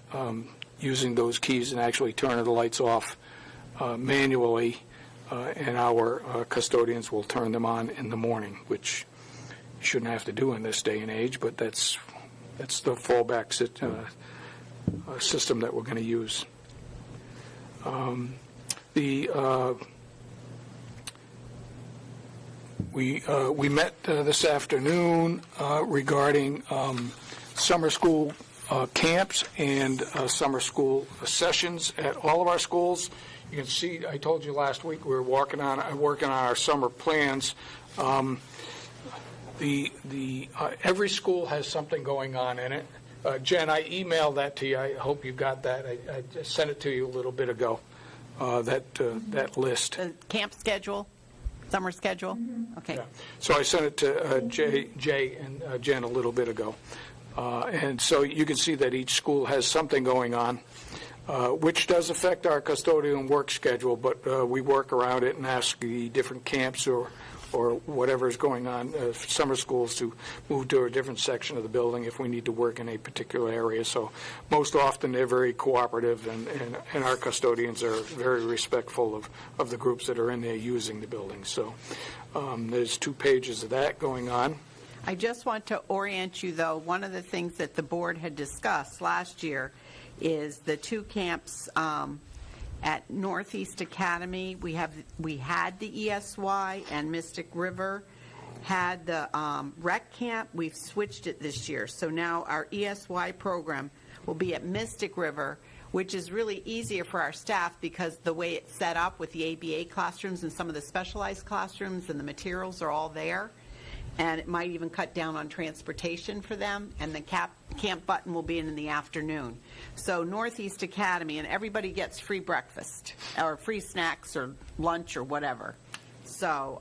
using those keys and actually turning the lights off manually, and our custodians will turn them on in the morning, which you shouldn't have to do in this day and age, but that's the fallback system that we're going to use. We met this afternoon regarding summer school camps and summer school sessions at all of our schools. You can see, I told you last week we were working on our summer plans. Every school has something going on in it. Jen, I emailed that to you. I hope you got that. I just sent it to you a little bit ago, that list. The camp schedule, summer schedule? Okay. Yeah. So I sent it to Jay and Jen a little bit ago. And so you can see that each school has something going on. which does affect our custodian work schedule, but we work around it and ask the different camps or whatever is going on, summer schools, to move to a different section of the building if we need to work in a particular area. So most often they're very cooperative, and our custodians are very respectful of the groups that are in there using the building. So there's 2 pages of that going on. I just want to orient you, though, one of the things that the board had discussed last year is the 2 camps at Northeast Academy. We had the ESY, and Mystic River had the rec camp. We've switched it this year. So now our ESY program will be at Mystic River, which is really easier for our staff because the way it's set up with the ABA classrooms and some of the specialized classrooms and the materials are all there. And it might even cut down on transportation for them, and the camp button will be in the afternoon. So Northeast Academy, and everybody gets free breakfast, or free snacks, or lunch, or whatever, so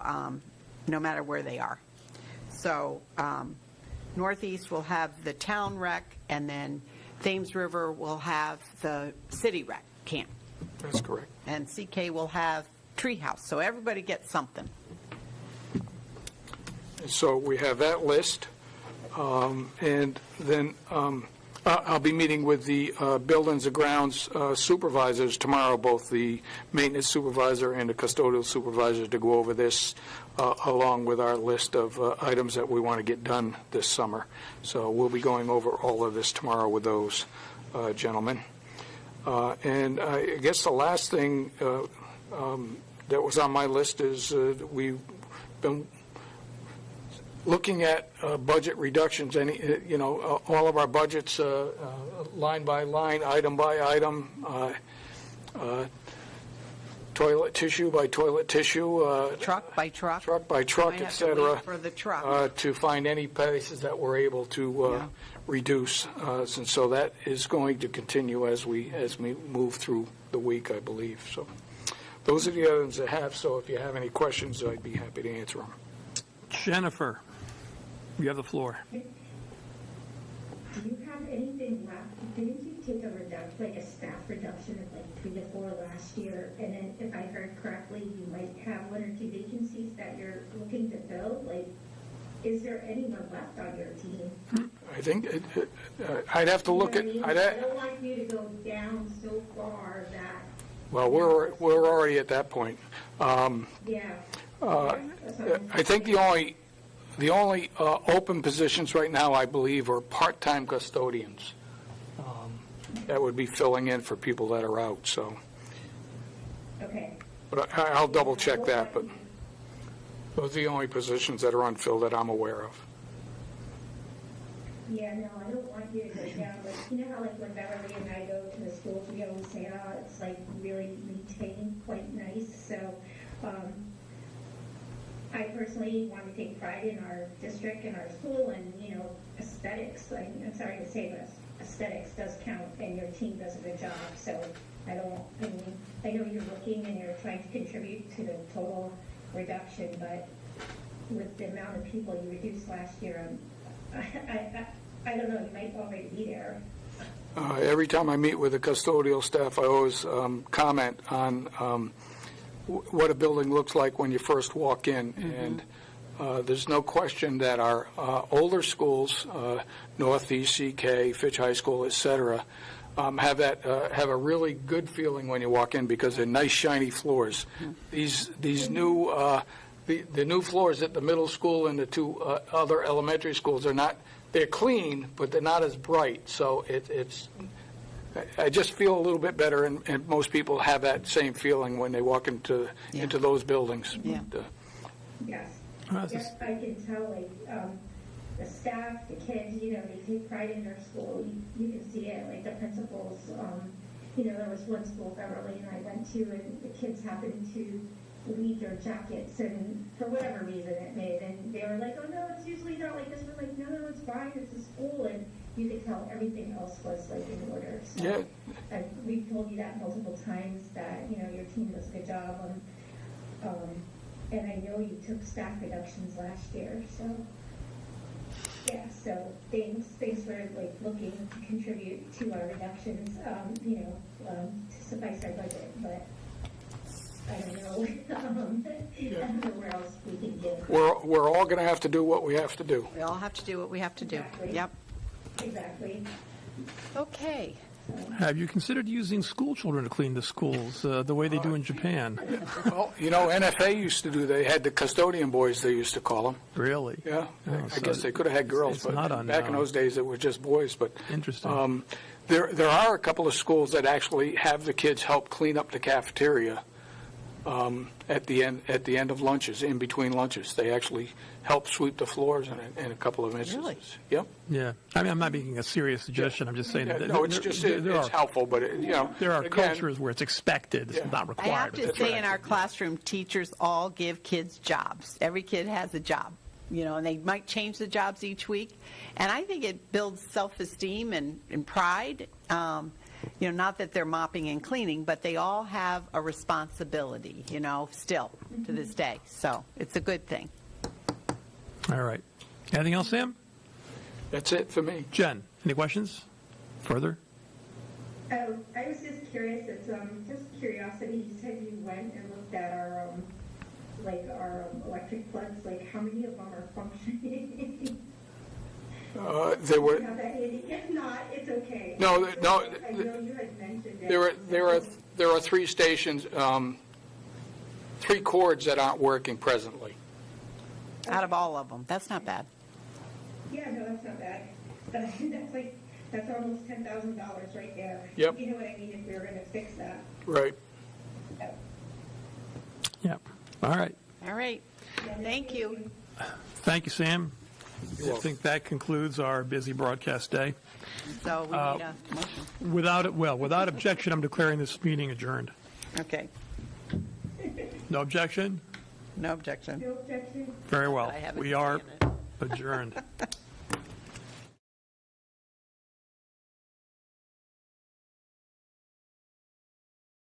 no matter where they are. So Northeast will have the town rec, and then Thames River will have the city rec camp. That's correct. And CK will have Treehouse, so everybody gets something. So we have that list, and then I'll be meeting with the Buildings and Grounds supervisors tomorrow, both the maintenance supervisor and the custodial supervisor, to go over this along with our list of items that we want to get done this summer. So we'll be going over all of this tomorrow with those gentlemen. And I guess the last thing that was on my list is we've been looking at budget reductions. All of our budgets, line by line, item by item, toilet tissue by toilet tissue, Truck by truck. truck by truck, Might et have to wait cetera, for the truck. to find any places that we're able to reduce. And so that is going to continue as we move through the week, I believe. So those are the items I have. So if you have any questions, I'd be happy to answer them. Jennifer, you have the floor. Do you have anything left? Didn't you take a staff reduction of like 3 to 4 last year? And then if I heard correctly, you might have 1 or 2 vacancies that you're looking to fill. Like, is there anyone left on your team? I think I'd have to look at. You know what I mean? I don't want you to go down so far that. Well, we're already at that point. Yeah. I think the only open positions right now, I believe, are part-time custodians. That would be filling in for people that are out. So, Okay. but I'll double check that. But those are the only positions that are unfilled that I'm aware of. Yeah, no, I don't want you to go down, like, you know how like when Beverly and I go to the schools, we always say, oh, it's like really maintained, quite nice, so, I personally want to take pride in our district and our school and, aesthetics, I'm sorry to say this, aesthetics does count and your team does a good job, so I know you're looking and you're trying to contribute to the total reduction, but with the amount of people you reduced last year, I don't know, you might already be there. Every time I meet with the custodial staff, I always comment on what a building looks like when you first walk in. And there's no question that our older schools, Northeast, CK, Fitch High School, et cetera, have a really good feeling when you walk in because they're nice, shiny floors. These new the new floors at the middle school and the 2 other elementary schools are not. They're clean, but they're not as bright. So it's. I just feel a little bit better, and most people have that same feeling when they walk into those buildings. Yeah. But, Yes. Yes, I can tell, like, the staff, the kids, they take pride in their school. You can see it, like the principals. There was one school Beverly and I went to, and the kids happened to leave their jackets, and for whatever reason it may have been, they were like, oh no, it's usually not like this. We're like, no, it's fine, it's a school, and you could tell everything else was like in order. So, Yeah. we've told you that multiple times that, your team does a good job on, and I know you took staff reductions last year, so. Yeah, so thanks for like looking to contribute to our reductions, to suffice our budget, but I don't know, I don't know where else we can give. We're all going to have to do what we have to do. We all have to do what we have to do. Exactly. Yep. Exactly. Okay. Have you considered using school children to clean the schools, the way they do in Japan? Well, NFA used to do, they had the custodian boys, they used to call them. Really? Yeah, Oh, I so guess they could have had girls, it's but not back in unknown. those days, it was just boys, but. Interesting. There are a couple of schools that actually have the kids help clean up the cafeteria at the end of lunches, in between lunches. They actually help sweep the floors in a couple of instances. Really? Yep. Yeah. I mean, I'm not making a serious suggestion. I'm just saying Yeah, that no, it's just, it's helpful, but, there are again, cultures where it's expected, it's Yeah. not I required. have to say, in our classroom, teachers all give kids jobs. Every kid has a job, and they might change the jobs each week. And I think it builds self-esteem and pride. Not that they're mopping and cleaning, but they all have a responsibility, still to this day. So it's a good thing. All right. Anything else, Sam? That's it for me. Jen, any questions? Further? Oh, I was just curious, it's just curiosity, you said you went and looked at our, electric plugs, like how many of them are functioning? They were, Have that handy? If not, it's okay. No, It's no, okay. I know you had mentioned it. there are 3 stations, 3 cords that aren't working presently. Out of all of them. That's not bad. Yeah, no, that's not bad. But that's almost $10,000 right there. Yep. You know what I mean, if we were gonna fix that. Right. Yeah. All right. All right. Thank you. Thank you, Sam. I think that concludes our busy broadcast day. So we need a motion. Without objection, I'm declaring this meeting adjourned. Okay. No objection? No objection. No objection? Very well. I haven't We are seen it. adjourned.